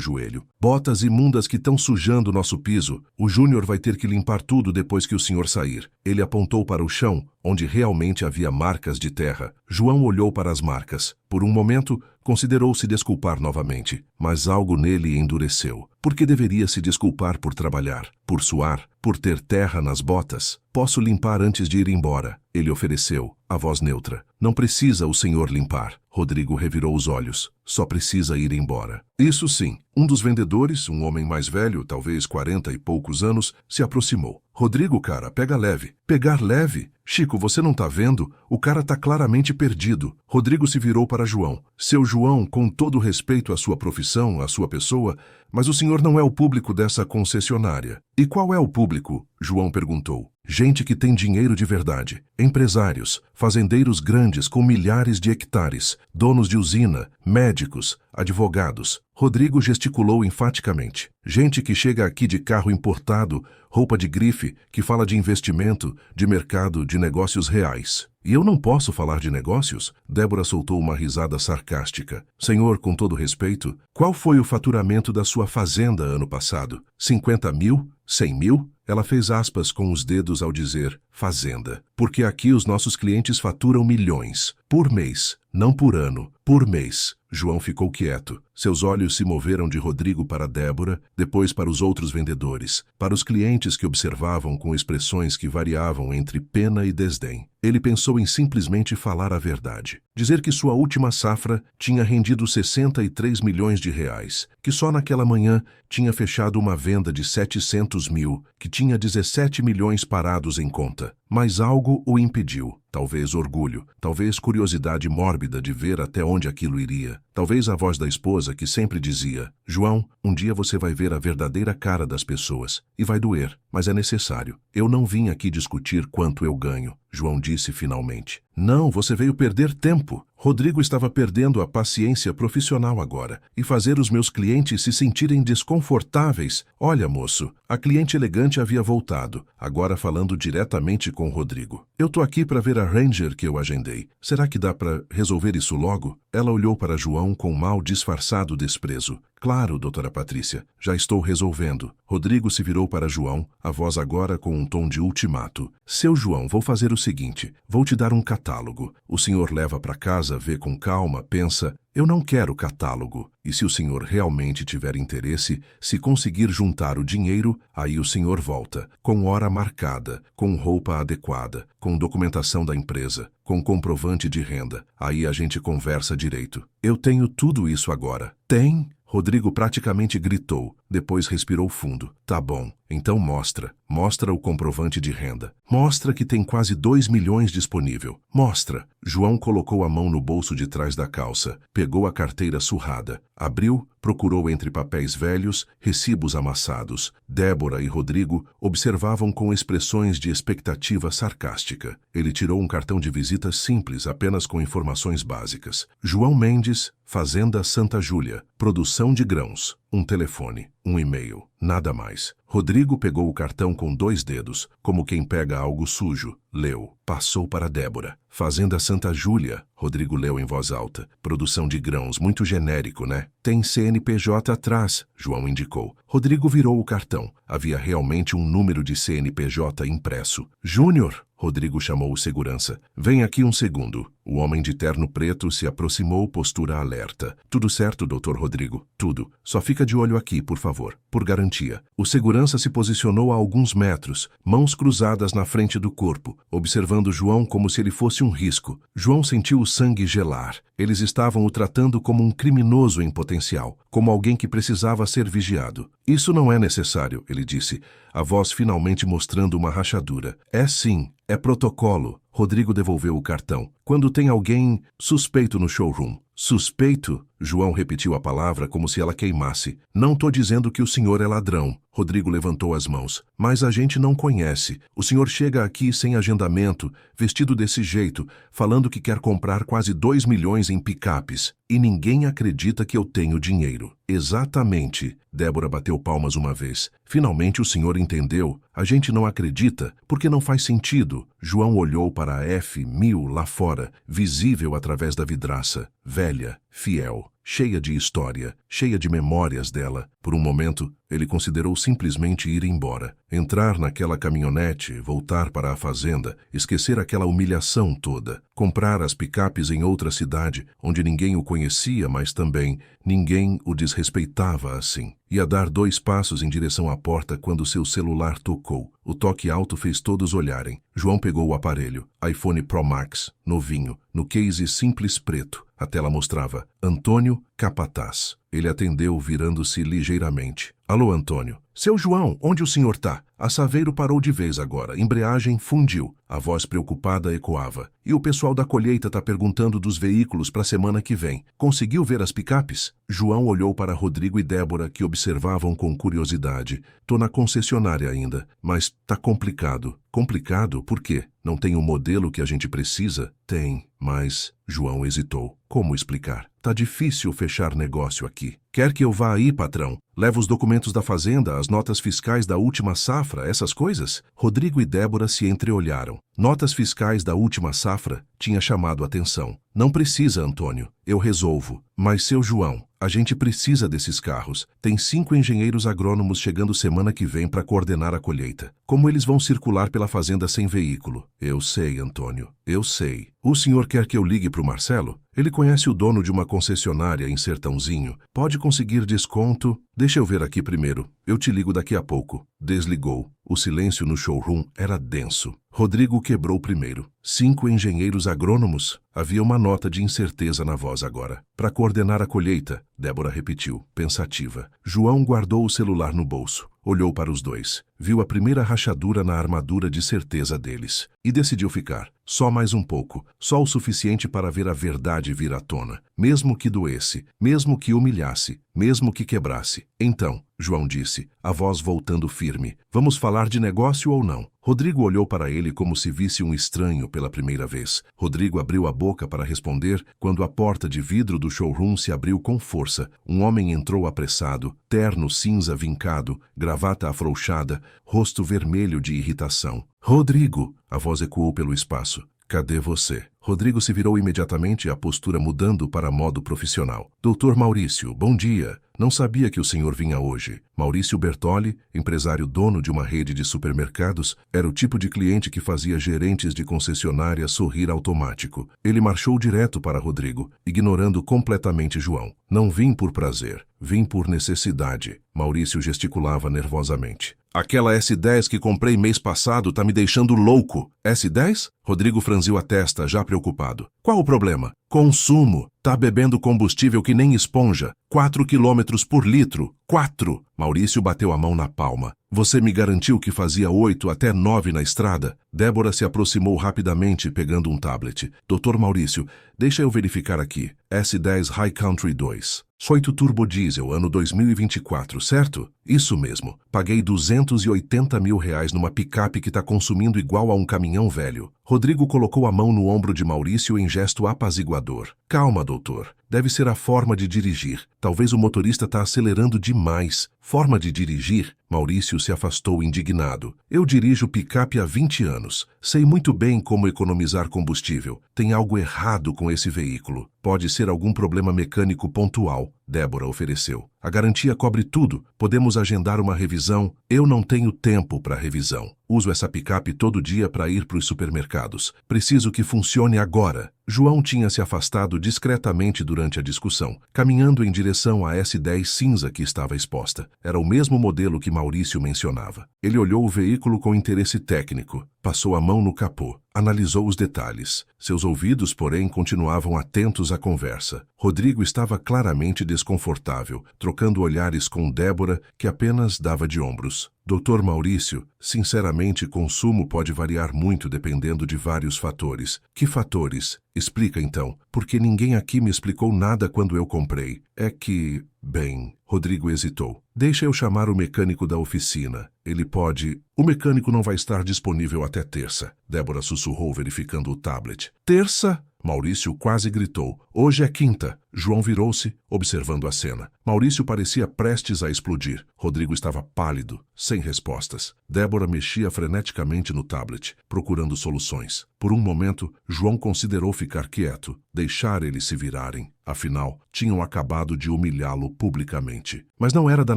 joelho. Botas imundas que estão sujando nosso piso. O Júnior vai ter que limpar tudo depois que o senhor sair. Ele apontou para o chão, onde realmente havia marcas de terra. João olhou para as marcas. Por um momento, considerou se desculpar novamente, mas algo nele endureceu. Por que deveria se desculpar por trabalhar, por suar, por ter terra nas botas? Posso limpar antes de ir embora, ele ofereceu, a voz neutra. Não precisa o senhor limpar. Rodrigo revirou os olhos. Só precisa ir embora. Isso sim. Um dos vendedores, um homem mais velho, talvez 40 e poucos anos, se aproximou. Rodrigo, cara, pega leve. Pegar leve? Chico, você não tá vendo? O cara tá claramente perdido. Rodrigo se virou para João. Seu João, com todo respeito à sua profissão, à sua pessoa, mas o senhor não é o público dessa concessionária. E qual é o público? João perguntou. Gente que tem dinheiro de verdade. Empresários, fazendeiros grandes com milhares de hectares, donos de usina, médicos, advogados. Rodrigo gesticulou enfaticamente. Gente que chega aqui de carro importado, roupa de grife, que fala de investimento, de mercado, de negócios reais. E eu não posso falar de negócios? Débora soltou uma risada sarcástica. Senhor, com todo respeito, qual foi o faturamento da sua fazenda ano passado? 50 mil? 100 mil? Ela fez aspas com os dedos ao dizer fazenda. Porque aqui os nossos clientes faturam milhões. Por mês, não por ano. Por mês. João ficou quieto. Seus olhos se moveram de Rodrigo para Débora, depois para os outros vendedores, para os clientes que observavam com expressões que variavam entre pena e desdém. Ele pensou em simplesmente falar a verdade. Dizer que sua última safra tinha rendido 63 milhões de reais, que só naquela manhã tinha fechado uma venda de 700 mil, que tinha 17 milhões parados em conta. Mas algo o impediu. Talvez orgulho, talvez curiosidade mórbida de ver até onde aquilo iria. Talvez a voz da esposa que sempre dizia: João, um dia você vai ver a verdadeira cara das pessoas. E vai doer, mas é necessário. Eu não vim aqui discutir quanto eu ganho, João disse finalmente. Não, você veio perder tempo. Rodrigo estava perdendo a paciência profissional agora e fazer os meus clientes se sentirem desconfortáveis. Olha, moço, a cliente elegante havia voltado, agora falando diretamente com Rodrigo. Eu tô aqui para ver a Ranger que eu agendei. Será que dá para resolver isso logo? Ela olhou para João com mal disfarçado desprezo. Claro, doutora Patrícia, já estou resolvendo. Rodrigo se virou para João, a voz agora com um tom de ultimato. Seu João, vou fazer o seguinte, vou te dar um catálogo. O senhor leva para casa, vê com calma, pensa, eu não quero catálogo. E se o senhor realmente tiver interesse, se conseguir juntar o dinheiro, aí o senhor volta, com hora marcada, com roupa adequada, com documentação da empresa, com comprovante de renda. Aí a gente conversa direito. Eu tenho tudo isso agora. Tem? Rodrigo praticamente gritou, depois respirou fundo. Tá bom, então mostra. Mostra o comprovante de renda. Mostra que tem quase 2 milhões disponível. Mostra. João colocou a mão no bolso de trás da calça, pegou a carteira surrada, abriu, procurou entre papéis velhos, recibos amassados. Débora e Rodrigo observavam com expressões de expectativa sarcástica. Ele tirou um cartão de visita simples, apenas com informações básicas. João Mendes, Fazenda Santa Júlia, produção de grãos, um telefone, um e-mail, nada mais. Rodrigo pegou o cartão com 2 dedos, como quem pega algo sujo. Leu. Passou para Débora. Fazenda Santa Júlia, Rodrigo leu em voz alta. Produção de grãos, muito genérico, né? Tem CNPJ atrás, João indicou. Rodrigo virou o cartão. Havia realmente um número de CNPJ impresso. Júnior, Rodrigo chamou o segurança. Vem aqui um segundo. O homem de terno preto se aproximou, postura alerta. Tudo certo, doutor Rodrigo? Tudo. Só fica de olho aqui, por favor. Por garantia. O segurança se posicionou a alguns metros, mãos cruzadas na frente do corpo, observando João como se ele fosse um risco. João sentiu o sangue gelar. Eles estavam o tratando como um criminoso em potencial, como alguém que precisava ser vigiado. Isso não é necessário, ele disse, a voz finalmente mostrando uma rachadura. É sim, é protocolo. Rodrigo devolveu o cartão. Quando tem alguém suspeito no showroom. Suspeito? João repetiu a palavra como se ela queimasse. Não tô dizendo que o senhor é ladrão. Rodrigo levantou as mãos. Mas a gente não conhece. O senhor chega aqui sem agendamento, vestido desse jeito, falando que quer comprar quase 2 milhões em picapes. E ninguém acredita que eu tenho dinheiro. Exatamente. Débora bateu palmas uma vez. Finalmente o senhor entendeu. A gente não acredita, porque não faz sentido. João olhou para a F1000 lá fora, visível através da vidraça. Velha, fiel, cheia de história, cheia de memórias dela. Por um momento, ele considerou simplesmente ir embora. Entrar naquela caminhonete, voltar para a fazenda, esquecer aquela humilhação toda. Comprar as picapes em outra cidade, onde ninguém o conhecia, mas também ninguém o desrespeitava assim. Ia dar 2 passos em direção à porta quando seu celular tocou. O toque alto fez todos olharem. João pegou o aparelho, iPhone Pro Max, novinho, no case simples preto. A tela mostrava Antônio Capataz. Ele atendeu, virando-se ligeiramente. Alô, Antônio. Seu João, onde o senhor tá? A Saveiro parou de vez agora. Embreagem fundiu. A voz preocupada ecoava. E o pessoal da colheita tá perguntando dos veículos para a semana que vem. Conseguiu ver as picapes? João olhou para Rodrigo e Débora, que observavam com curiosidade. Tô na concessionária ainda, mas tá complicado. Complicado? Por quê? Não tem o modelo que a gente precisa? Tem, mas... João hesitou. Como explicar? Tá difícil fechar negócio aqui. Quer que eu vá aí, patrão? Leva os documentos da fazenda, as notas fiscais da última safra, essas coisas? Rodrigo e Débora se entreolharam. Notas fiscais da última safra tinha chamado a atenção. Não precisa, Antônio. Eu resolvo. Mas, seu João, a gente precisa desses carros. Tem 5 engenheiros agrônomos chegando semana que vem para coordenar a colheita. Como eles vão circular pela fazenda sem veículo? Eu sei, Antônio. Eu sei. O senhor quer que eu ligue para o Marcelo? Ele conhece o dono de uma concessionária em Sertãozinho. Pode conseguir desconto? Deixa eu ver aqui primeiro. Eu te ligo daqui a pouco. Desligou. O silêncio no showroom era denso. Rodrigo quebrou primeiro. 5 engenheiros agrônomos? Havia uma nota de incerteza na voz agora. Para coordenar a colheita, Débora repetiu, pensativa. João guardou o celular no bolso. Olhou para os dois. Viu a primeira rachadura na armadura de certeza deles. E decidiu ficar. Só mais um pouco. Só o suficiente para ver a verdade vir à tona. Mesmo que doesse. Mesmo que humilhasse. Mesmo que quebrasse. Então, João disse, a voz voltando firme. Vamos falar de negócio ou não? Rodrigo olhou para ele como se visse um estranho pela primeira vez. Rodrigo abriu a boca para responder quando a porta de vidro do showroom se abriu com força. Um homem entrou apressado, terno cinza vincado, gravata afrouxada, rosto vermelho de irritação. Rodrigo! A voz ecoou pelo espaço. Cadê você? Rodrigo se virou imediatamente, a postura mudando para modo profissional. Doutor Maurício, bom dia. Não sabia que o senhor vinha hoje. Maurício Bertoli, empresário dono de uma rede de supermercados, era o tipo de cliente que fazia gerentes de concessionária sorrir automático. Ele marchou direto para Rodrigo, ignorando completamente João. Não vim por prazer, vim por necessidade. Maurício gesticulava nervosamente. Aquela S10 que comprei mês passado tá me deixando louco. S10? Rodrigo franziu a testa, já preocupado. Qual o problema? Consumo. Tá bebendo combustível que nem esponja. 4 quilômetros por litro. 4! Maurício bateu a mão na palma. Você me garantiu que fazia 8 até 9 na estrada? Débora se aproximou rapidamente, pegando um tablet. Doutor Maurício, deixa eu verificar aqui. S10 High Country 2. 8 Turbo Diesel, ano 2024, certo? Isso mesmo. Paguei R$280 mil numa picape que tá consumindo igual a um caminhão velho. Rodrigo colocou a mão no ombro de Maurício em gesto apaziguador. Calma, doutor. Deve ser a forma de dirigir. Talvez o motorista tá acelerando demais. Forma de dirigir? Maurício se afastou indignado. Eu dirijo picape há 20 anos. Sei muito bem como economizar combustível. Tem algo errado com esse veículo. Pode ser algum problema mecânico pontual. Débora ofereceu. A garantia cobre tudo. Podemos agendar uma revisão. Eu não tenho tempo para revisão. Uso essa picape todo dia para ir para os supermercados. Preciso que funcione agora. João tinha se afastado discretamente durante a discussão, caminhando em direção à S10 cinza que estava exposta. Era o mesmo modelo que Maurício mencionava. Ele olhou o veículo com interesse técnico, passou a mão no capô, analisou os detalhes. Seus ouvidos, porém, continuavam atentos à conversa. Rodrigo estava claramente desconfortável, trocando olhares com Débora, que apenas dava de ombros. Doutor Maurício, sinceramente, consumo pode variar muito dependendo de vários fatores. Que fatores? Explica então, porque ninguém aqui me explicou nada quando eu comprei. É que... Bem, Rodrigo hesitou. Deixa eu chamar o mecânico da oficina. Ele pode... O mecânico não vai estar disponível até terça. Débora sussurrou, verificando o tablet. Terça? Maurício quase gritou. Hoje é quinta. João virou-se, observando a cena. Maurício parecia prestes a explodir. Rodrigo estava pálido, sem respostas. Débora mexia freneticamente no tablet, procurando soluções. Por um momento, João considerou ficar quieto, deixar eles se virarem. Afinal, tinham acabado de humilhá-lo publicamente. Mas não era da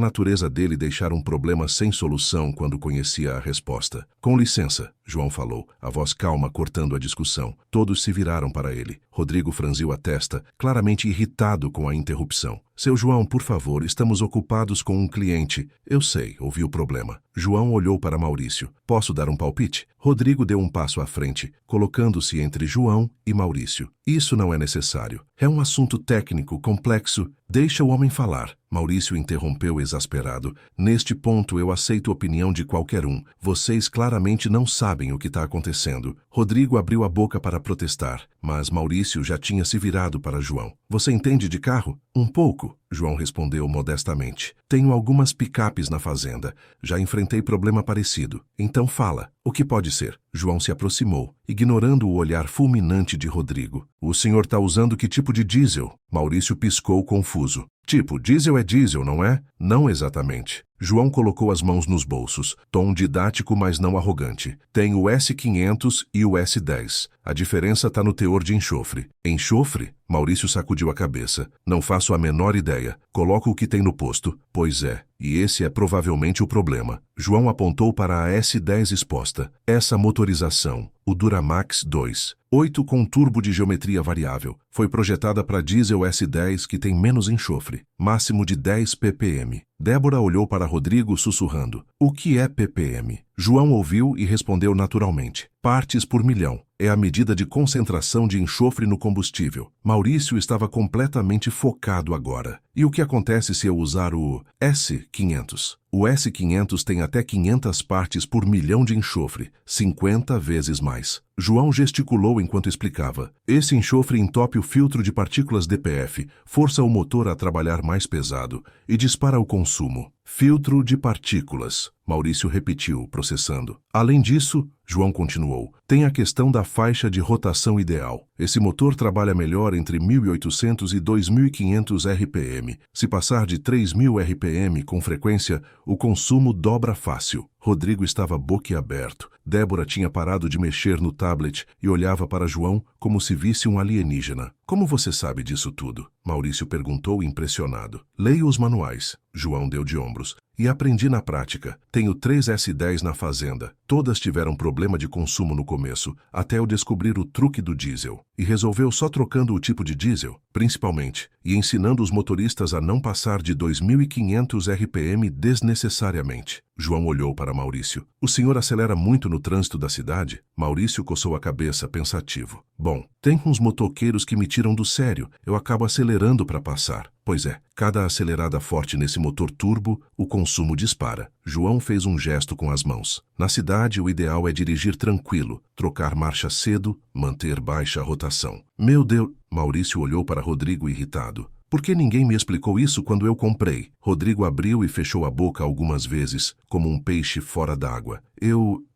natureza dele deixar um problema sem solução quando conhecia a resposta. Com licença, João falou, a voz calma cortando a discussão. Todos se viraram para ele. Rodrigo franziu a testa, claramente irritado com a interrupção. Seu João, por favor, estamos ocupados com um cliente. Eu sei, ouvi o problema. João olhou para Maurício. Posso dar um palpite? Rodrigo deu um passo à frente, colocando-se entre João e Maurício. Isso não é necessário. É um assunto técnico, complexo. Deixa o homem falar. Maurício interrompeu exasperado. Neste ponto eu aceito a opinião de qualquer um. Vocês claramente não sabem o que está acontecendo. Rodrigo abriu a boca para protestar, mas Maurício já tinha se virado para João. Você entende de carro? Um pouco. João respondeu modestamente. Tenho algumas picapes na fazenda. Já enfrentei problema parecido. Então fala, o que pode ser? João se aproximou, ignorando o olhar fulminante de Rodrigo. O senhor está usando que tipo de diesel? Maurício piscou confuso. Tipo, diesel é diesel, não é? Não exatamente. João colocou as mãos nos bolsos, tom didático, mas não arrogante. Tem o S500 e o S10. A diferença está no teor de enxofre. Enxofre? Maurício sacudiu a cabeça. Não faço a menor ideia. Coloco o que tem no posto. Pois é. E esse é provavelmente o problema. João apontou para a S10 exposta. Essa motorização, o Duramax 2, 8 com turbo de geometria variável, foi projetada para diesel S10 que tem menos enxofre, máximo de 10 ppm. Débora olhou para Rodrigo sussurrando. O que é ppm? João ouviu e respondeu naturalmente. Partes por milhão. É a medida de concentração de enxofre no combustível. Maurício estava completamente focado agora. E o que acontece se eu usar o S500? O S500 tem até 500 partes por milhão de enxofre, 50 vezes mais. João gesticulou enquanto explicava. Esse enxofre entope o filtro de partículas DPF, força o motor a trabalhar mais pesado e dispara o consumo. Filtro de partículas. Maurício repetiu, processando. Além disso, João continuou, tem a questão da faixa de rotação ideal. Esse motor trabalha melhor entre 1.800 e 2.500 RPM. Se passar de 3.000 RPM com frequência, o consumo dobra fácil. Rodrigo estava boquiaberto. Débora tinha parado de mexer no tablet e olhava para João como se visse um alienígena. Como você sabe disso tudo? Maurício perguntou impressionado. Leio os manuais. João deu de ombros. E aprendi na prática. Tenho 3 S10 na fazenda. Todas tiveram problema de consumo no começo, até eu descobrir o truque do diesel. E resolveu só trocando o tipo de diesel, principalmente, e ensinando os motoristas a não passar de 2.500 RPM desnecessariamente. João olhou para Maurício. O senhor acelera muito no trânsito da cidade? Maurício coçou a cabeça, pensativo. Bom, tem uns motoqueiros que me tiram do sério. Eu acabo acelerando para passar. Pois é, cada acelerada forte nesse motor turbo, o consumo dispara. João fez um gesto com as mãos. Na cidade, o ideal é dirigir tranquilo, trocar marcha cedo, manter baixa rotação. Meu Deus! Maurício olhou para Rodrigo irritado. Por que ninguém me explicou isso quando eu comprei? Rodrigo abriu e fechou a boca algumas vezes, como um peixe fora d'água.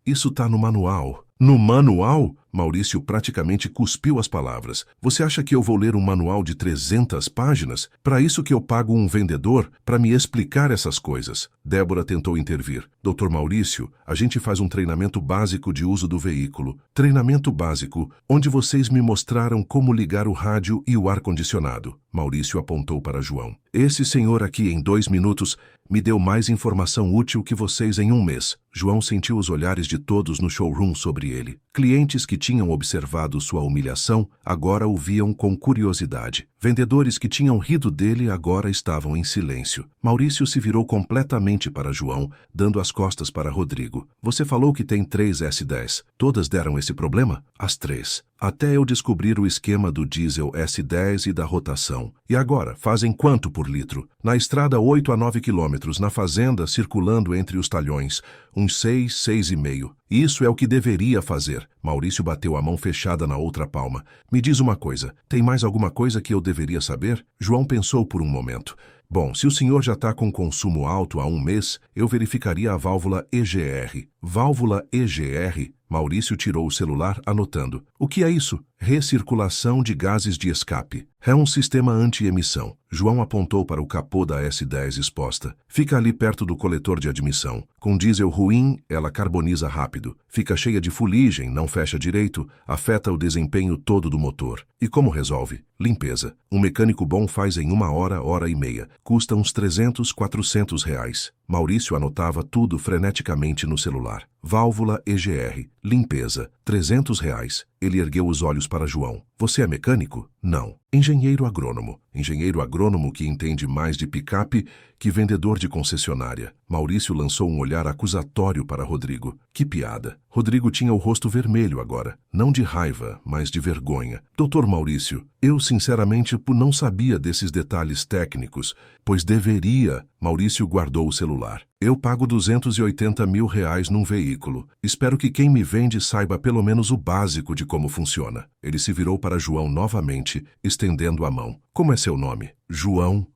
Isso tá no manual. No manual? Maurício praticamente cuspiu as palavras. Você acha que eu vou ler um manual de 300 páginas? Para isso que eu pago um vendedor para me explicar essas coisas. Débora tentou intervir. Doutor Maurício, a gente faz um treinamento básico de uso do veículo. Treinamento básico, onde vocês me mostraram como ligar o rádio e o ar-condicionado. Maurício apontou para João. Esse senhor aqui, em 2 minutos, me deu mais informação útil que vocês em 1 mês. João sentiu os olhares de todos no showroom sobre ele. Clientes que tinham observado sua humilhação agora o viam com curiosidade. Vendedores que tinham rido dele agora estavam em silêncio. Maurício se virou completamente para João, dando as costas para Rodrigo. Você falou que tem 3 S10. Todas deram esse problema? As 3. Até eu descobrir o esquema do diesel S10 e da rotação. E agora, fazem quanto por litro? Na estrada 8 a 9 quilômetros, na fazenda, circulando entre os talhões, uns 6, 6,5. Isso é o que deveria fazer. Maurício bateu a mão fechada na outra palma. Me diz uma coisa, tem mais alguma coisa que eu deveria saber? João pensou por um momento. Bom, se o senhor já está com consumo alto há 1 mês, eu verificaria a válvula EGR. Válvula EGR? Maurício tirou o celular, anotando. O que é isso? Recirculação de gases de escape. É um sistema anti-emissão. João apontou para o capô da S10 exposta. Fica ali perto do coletor de admissão. Com diesel ruim, ela carboniza rápido. Fica cheia de fuligem, não fecha direito, afeta o desempenho todo do motor. E como resolve? Limpeza. Um mecânico bom faz em 1 hora, 1h30. Custa uns 300, 400 reais. Maurício anotava tudo freneticamente no celular. Válvula EGR. Limpeza. 300 reais. Ele ergueu os olhos para João. Você é mecânico? Não. Engenheiro agrônomo. Engenheiro agrônomo que entende mais de picape que vendedor de concessionária. Maurício lançou um olhar acusatório para Rodrigo. Que piada. Rodrigo tinha o rosto vermelho agora. Não de raiva, mas de vergonha. Doutor Maurício, eu sinceramente não sabia desses detalhes técnicos, pois deveria. Maurício guardou o celular. Eu pago 280 mil reais num veículo. Espero que quem me vende saiba pelo menos o básico de como funciona. Ele se virou para João novamente, estendendo a mão. Como é seu nome?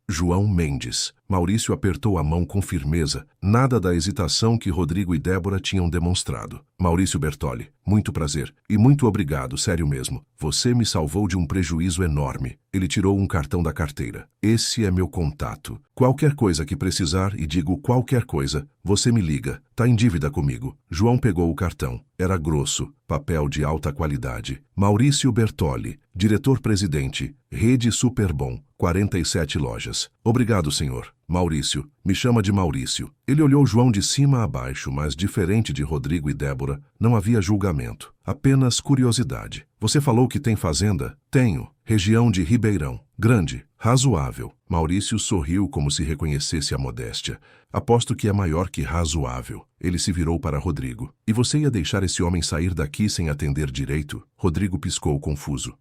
João Mendes. Maurício apertou a mão com firmeza, nada da hesitação que Rodrigo e Débora tinham demonstrado. Maurício Bertoli, muito prazer. E muito obrigado, sério mesmo. Você me salvou de um prejuízo enorme. Ele tirou um cartão da carteira. Esse é meu contato. Qualquer coisa que precisar, e digo qualquer coisa, você me liga. Tá em dívida comigo. João pegou o cartão. Era grosso, papel de alta qualidade. Maurício Bertoli, diretor-presidente, Rede Superbom, 47 lojas. Obrigado, senhor. Maurício. Me chama de Maurício. Ele olhou João de cima a baixo, mas diferente de Rodrigo e Débora, não havia julgamento. Apenas curiosidade. Você falou que tem fazenda? Tenho. Região de Ribeirão. Grande. Razoável. Maurício sorriu como se reconhecesse a modéstia. Aposto que é maior que razoável. Ele se virou para Rodrigo. E você ia deixar esse homem sair daqui sem atender direito? Rodrigo piscou confuso.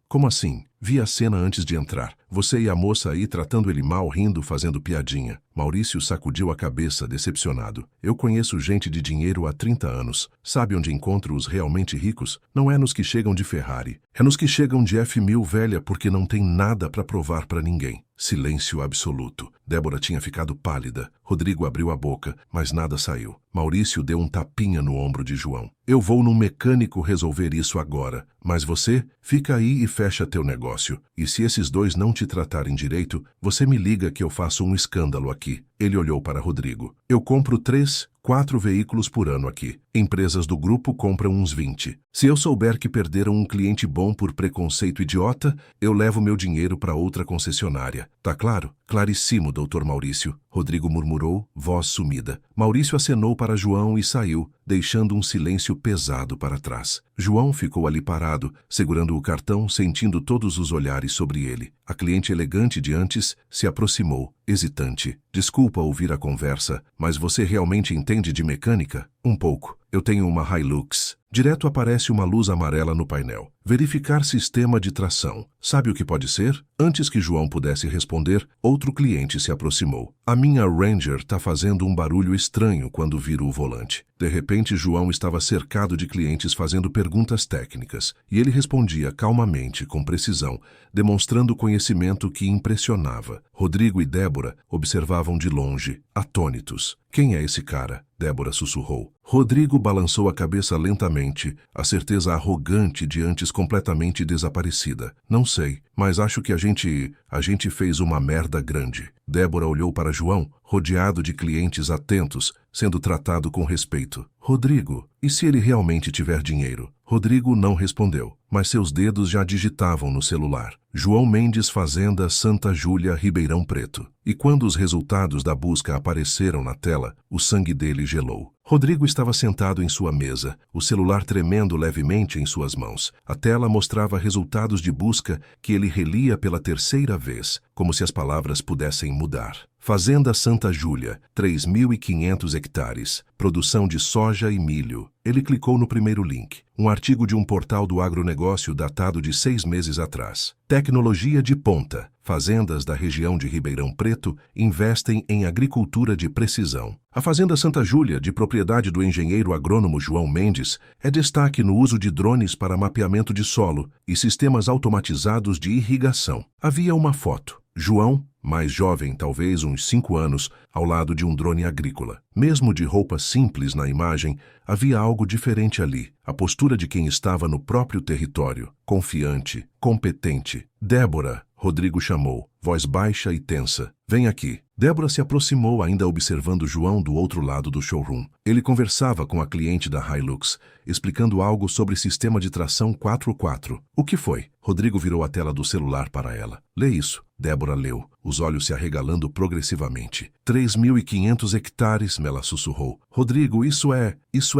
Como assim? Vi a cena antes de entrar. Você e a moça aí tratando ele mal, rindo, fazendo piadinha. Maurício sacudiu a cabeça, decepcionado. Eu conheço gente de dinheiro há 30 anos. Sabe onde encontro os realmente ricos? Não é nos que chegam de Ferrari. É nos que chegam de F1000 velha porque não tem nada para provar para ninguém. Silêncio absoluto. Débora tinha ficado pálida. Rodrigo abriu a boca, mas nada saiu. Maurício deu um tapinha no ombro de João. Eu vou num mecânico resolver isso agora. Mas você, fica aí e fecha teu negócio. E se esses dois não te tratarem direito, você me liga que eu faço um escândalo aqui. Ele olhou para Rodrigo. Eu compro 3, 4 veículos por ano aqui. Empresas do grupo compram uns 20. Se eu souber que perderam um cliente bom por preconceito idiota, eu levo meu dinheiro para outra concessionária. Tá claro? Claríssimo, doutor Maurício. Rodrigo murmurou, voz sumida. Maurício acenou para João e saiu, deixando um silêncio pesado para trás. João ficou ali parado, segurando o cartão, sentindo todos os olhares sobre ele. A cliente elegante de antes se aproximou, hesitante. Desculpa ouvir a conversa, mas você realmente entende de mecânica? Um pouco. Eu tenho uma Hilux. Direto aparece uma luz amarela no painel. Verificar sistema de tração. Sabe o que pode ser? Antes que João pudesse responder, outro cliente se aproximou. A minha Ranger tá fazendo um barulho estranho quando viro o volante. De repente, João estava cercado de clientes fazendo perguntas técnicas, e ele respondia calmamente, com precisão, demonstrando conhecimento que impressionava. Rodrigo e Débora observavam de longe, atônitos. Quem é esse cara? Débora sussurrou. Rodrigo balançou a cabeça lentamente, a certeza arrogante de antes completamente desaparecida. Não sei, mas acho que a gente fez uma merda grande. Débora olhou para João, rodeado de clientes atentos, sendo tratado com respeito. Rodrigo, e se ele realmente tiver dinheiro? Rodrigo não respondeu, mas seus dedos já digitavam no celular. João Mendes Fazenda Santa Júlia, Ribeirão Preto. E quando os resultados da busca apareceram na tela, o sangue dele gelou. Rodrigo estava sentado em sua mesa, o celular tremendo levemente em suas mãos. A tela mostrava resultados de busca que ele relia pela terceira vez, como se as palavras pudessem mudar. Fazenda Santa Júlia, 3.500 hectares, produção de soja e milho. Ele clicou no primeiro link, um artigo de um portal do agronegócio datado de 6 meses atrás. Tecnologia de ponta. Fazendas da região de Ribeirão Preto investem em agricultura de precisão. A Fazenda Santa Júlia, de propriedade do engenheiro agrônomo João Mendes, é destaque no uso de drones para mapeamento de solo e sistemas automatizados de irrigação. Havia uma foto. João, mais jovem, talvez uns 5 anos, ao lado de um drone agrícola. Mesmo de roupa simples na imagem, havia algo diferente ali. A postura de quem estava no próprio território, confiante, competente. Débora, Rodrigo chamou, voz baixa e tensa. Vem aqui. Débora se aproximou, ainda observando João do outro lado do showroom. Ele conversava com a cliente da Hilux, explicando algo sobre sistema de tração 4x4. O que foi? Rodrigo virou a tela do celular para ela. Lê isso. Débora leu, os olhos se arregalando progressivamente. 3.500 hectares, Mela sussurrou. Rodrigo, isso é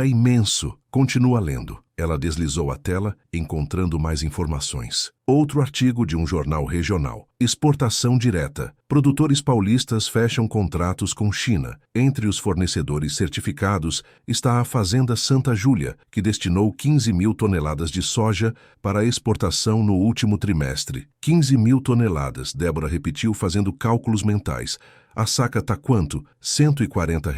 imenso. Continua lendo. Ela deslizou a tela, encontrando mais informações. Outro artigo de um jornal regional. Exportação direta. Produtores paulistas fecham contratos com China. Entre os fornecedores certificados está a Fazenda Santa Júlia, que destinou 15.000 toneladas de soja para exportação no último trimestre. 15.000 toneladas, Débora repetiu fazendo cálculos mentais. A saca tá quanto? R$ 140.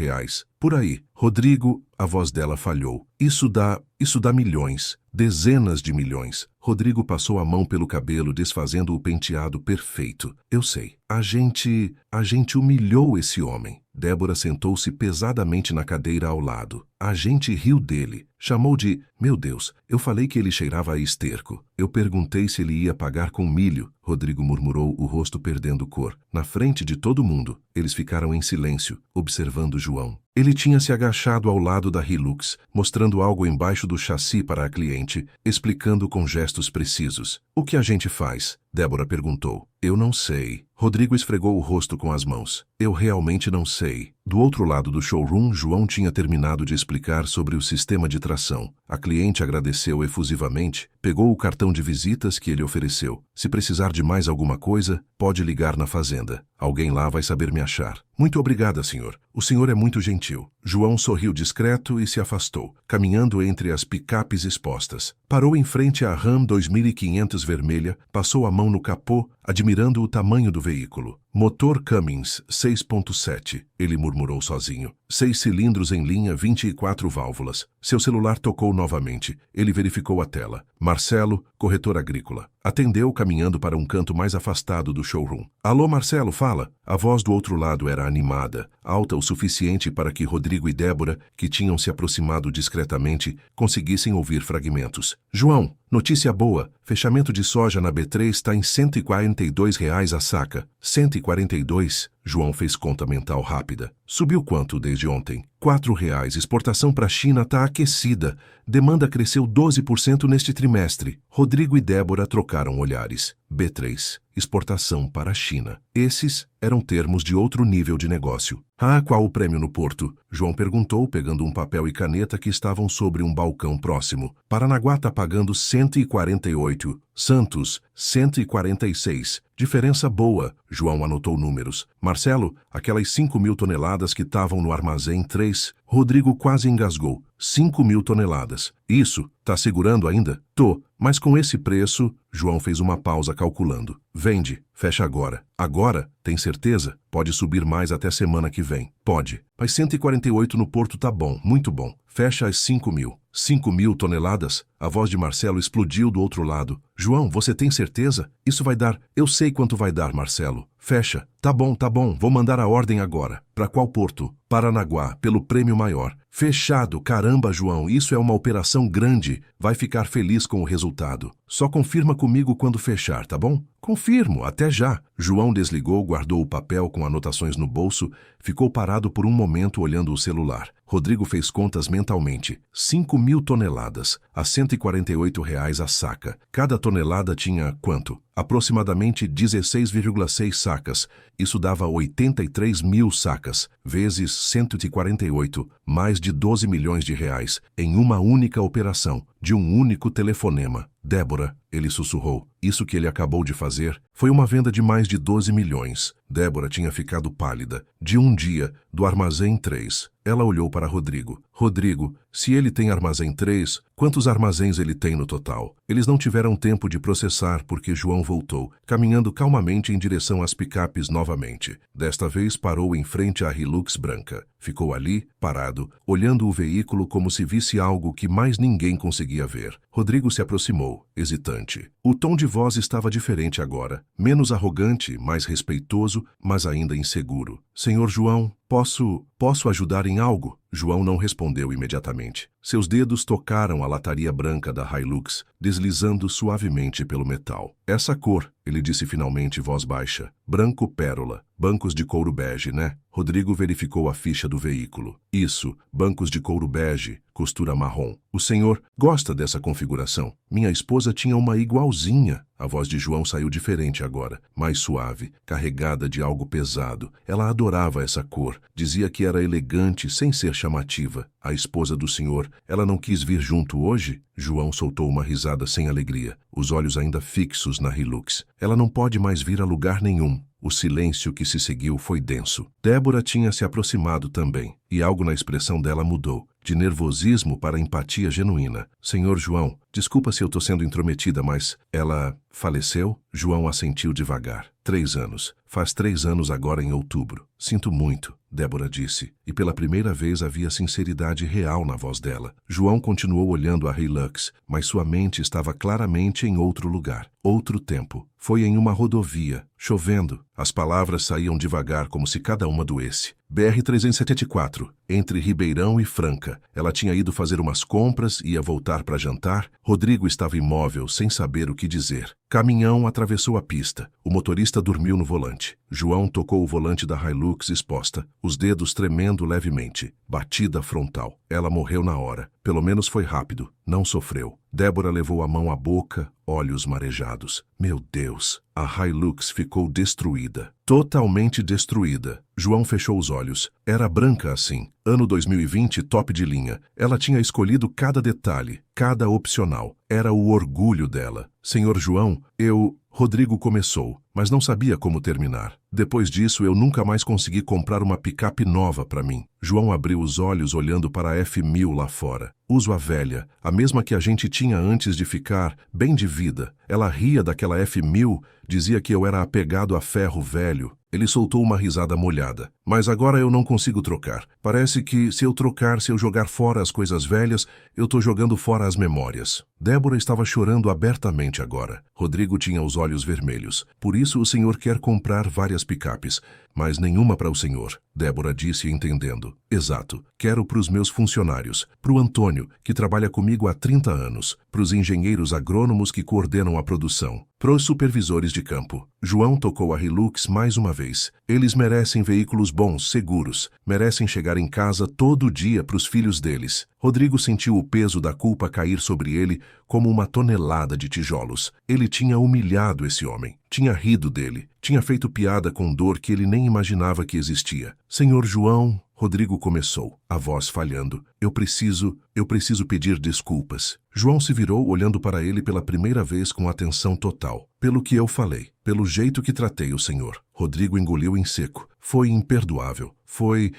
Por aí. Rodrigo, a voz dela falhou. Isso dá milhões. Dezenas de milhões. Rodrigo passou a mão pelo cabelo, desfazendo o penteado perfeito. Eu sei. A gente humilhou esse homem. Débora sentou-se pesadamente na cadeira ao lado. A gente riu dele. Chamou de, meu Deus, eu falei que ele cheirava a esterco. Eu perguntei se ele ia pagar com milho. Rodrigo murmurou, o rosto perdendo cor. Na frente de todo mundo, eles ficaram em silêncio, observando João. Ele tinha se agachado ao lado da Hilux, mostrando algo embaixo do chassi para a cliente, explicando com gestos precisos. O que a gente faz? Débora perguntou. Eu não sei. Rodrigo esfregou o rosto com as mãos. Eu realmente não sei. Do outro lado do showroom, João tinha terminado de explicar sobre o sistema de tração. A cliente agradeceu efusivamente, pegou o cartão de visitas que ele ofereceu. Se precisar de mais alguma coisa, pode ligar na fazenda. Alguém lá vai saber me achar. Muito obrigada, senhor. O senhor é muito gentil. João sorriu discreto e se afastou, caminhando entre as picapes expostas. Parou em frente à Ram 2500 vermelha, passou a mão no capô, admirando o tamanho do veículo. Motor Cummins 6.7, ele murmurou sozinho. 6 cilindros em linha, 24 válvulas. Seu celular tocou novamente. Ele verificou a tela. Marcelo, corretor agrícola. Atendeu caminhando para um canto mais afastado do showroom. Alô, Marcelo, fala. A voz do outro lado era animada, alta o suficiente para que Rodrigo e Débora, que tinham se aproximado discretamente, conseguissem ouvir fragmentos. João, notícia boa. Fechamento de soja na B3 está em R$ 142 a saca. 142? João fez conta mental rápida. Subiu quanto desde ontem? R$ 4. Exportação para a China está aquecida. Demanda cresceu 12% neste trimestre. Rodrigo e Débora trocaram olhares. B3. Exportação para a China. Esses eram termos de outro nível de negócio. Ah, qual o prêmio no porto? João perguntou, pegando um papel e caneta que estavam sobre um balcão próximo. Paranaguá está pagando 148. Santos, 146. Diferença boa. João anotou números. Marcelo, aquelas 5.000 toneladas que estavam no armazém 3. Rodrigo quase engasgou. 5.000 toneladas. Isso, tá segurando ainda? Tô, mas com esse preço... João fez uma pausa calculando. Vende, fecha agora. Agora? Tem certeza? Pode subir mais até semana que vem. Pode. Mas 148 no porto tá bom, muito bom. Fecha as 5.000. 5.000 toneladas? A voz de Marcelo explodiu do outro lado. João, você tem certeza? Isso vai dar... Eu sei quanto vai dar, Marcelo. Fecha. Tá bom, vou mandar a ordem agora. Para qual porto? Paranaguá, pelo prêmio maior. Fechado, caramba, João, isso é uma operação grande. Vai ficar feliz com o resultado. Só confirma comigo quando fechar, tá bom? Confirmo, até já. João desligou, guardou o papel com anotações no bolso, ficou parado por um momento olhando o celular. Rodrigo fez contas mentalmente. 5.000 toneladas, a R$ 148 a saca. Cada tonelada tinha quanto? Aproximadamente 16,6 sacas. Isso dava 83.000 sacas, vezes 148, mais de 12 milhões de reais, em uma única operação, de um único telefonema. Débora, ele sussurrou, isso que ele acabou de fazer foi uma venda de mais de 12 milhões. Débora tinha ficado pálida. De um dia, do armazém 3. Ela olhou para Rodrigo. Rodrigo, se ele tem armazém 3, quantos armazéns ele tem no total? Eles não tiveram tempo de processar porque João voltou, caminhando calmamente em direção às picapes novamente. Desta vez parou em frente à Hilux branca. Ficou ali, parado, olhando o veículo como se visse algo que mais ninguém conseguia ver. Rodrigo se aproximou, hesitante. O tom de voz estava diferente agora, menos arrogante, mais respeitoso, mas ainda inseguro. Senhor João, posso ajudar em algo? João não respondeu imediatamente. Seus dedos tocaram a lataria branca da Hilux, deslizando suavemente pelo metal. Essa cor, ele disse finalmente, voz baixa. Branco pérola. Bancos de couro bege, né? Rodrigo verificou a ficha do veículo. Isso, bancos de couro bege, costura marrom. O senhor gosta dessa configuração? Minha esposa tinha uma igualzinha. A voz de João saiu diferente agora, mais suave, carregada de algo pesado. Ela adorava essa cor, dizia que era elegante sem ser chamativa. A esposa do senhor, ela não quis vir junto hoje? João soltou uma risada sem alegria, os olhos ainda fixos na Hilux. Ela não pode mais vir a lugar nenhum. O silêncio que se seguiu foi denso. Débora tinha se aproximado também, e algo na expressão dela mudou, de nervosismo para empatia genuína. Senhor João, desculpa se eu estou sendo intrometida, mas ela faleceu? João assentiu devagar. 3 anos. Faz 3 anos agora em outubro. Sinto muito, Débora disse, e pela primeira vez havia sinceridade real na voz dela. João continuou olhando a Hilux, mas sua mente estava claramente em outro lugar. Outro tempo. Foi em uma rodovia, chovendo. As palavras saíam devagar como se cada uma doesse. BR-374, entre Ribeirão e Franca. Ela tinha ido fazer umas compras e ia voltar para jantar. Rodrigo estava imóvel, sem saber o que dizer. Caminhão atravessou a pista. O motorista dormiu no volante. João tocou o volante da Hilux exposta, os dedos tremendo levemente. Batida frontal. Ela morreu na hora. Pelo menos foi rápido. Não sofreu. Débora levou a mão à boca, olhos marejados. Meu Deus! A Hilux ficou destruída. Totalmente destruída. João fechou os olhos. Era branca assim. Ano 2020, top de linha. Ela tinha escolhido cada detalhe, cada opcional. Era o orgulho dela. Senhor João, Rodrigo começou, mas não sabia como terminar. Depois disso, eu nunca mais consegui comprar uma picape nova para mim. João abriu os olhos olhando para a F1000 lá fora. Uso a velha, a mesma que a gente tinha antes de ficar bem de vida. Ela ria daquela F1000, dizia que eu era apegado a ferro velho. Ele soltou uma risada molhada. Mas agora eu não consigo trocar. Parece que se eu jogar fora as coisas velhas, eu tô jogando fora as memórias. Débora estava chorando abertamente agora. Rodrigo tinha os olhos vermelhos. Por isso o senhor quer comprar várias picapes, mas nenhuma para o senhor. Débora disse entendendo. Exato. Quero para os meus funcionários. Para o Antônio, que trabalha comigo há 30 anos. Para os engenheiros agrônomos que coordenam a produção. Para os supervisores de campo. João tocou a Hilux mais uma vez. Eles merecem veículos bons, seguros. Merecem chegar em casa todo dia para os filhos deles. Rodrigo sentiu o peso da culpa cair sobre ele como uma tonelada de tijolos. Ele tinha humilhado esse homem. Tinha rido dele. Tinha feito piada com dor que ele nem imaginava que existia. Senhor João, Rodrigo começou, a voz falhando. Eu preciso pedir desculpas. João se virou olhando para ele pela primeira vez com atenção total. Pelo que eu falei, pelo jeito que tratei o senhor. Rodrigo engoliu em seco. Foi imperdoável. Foi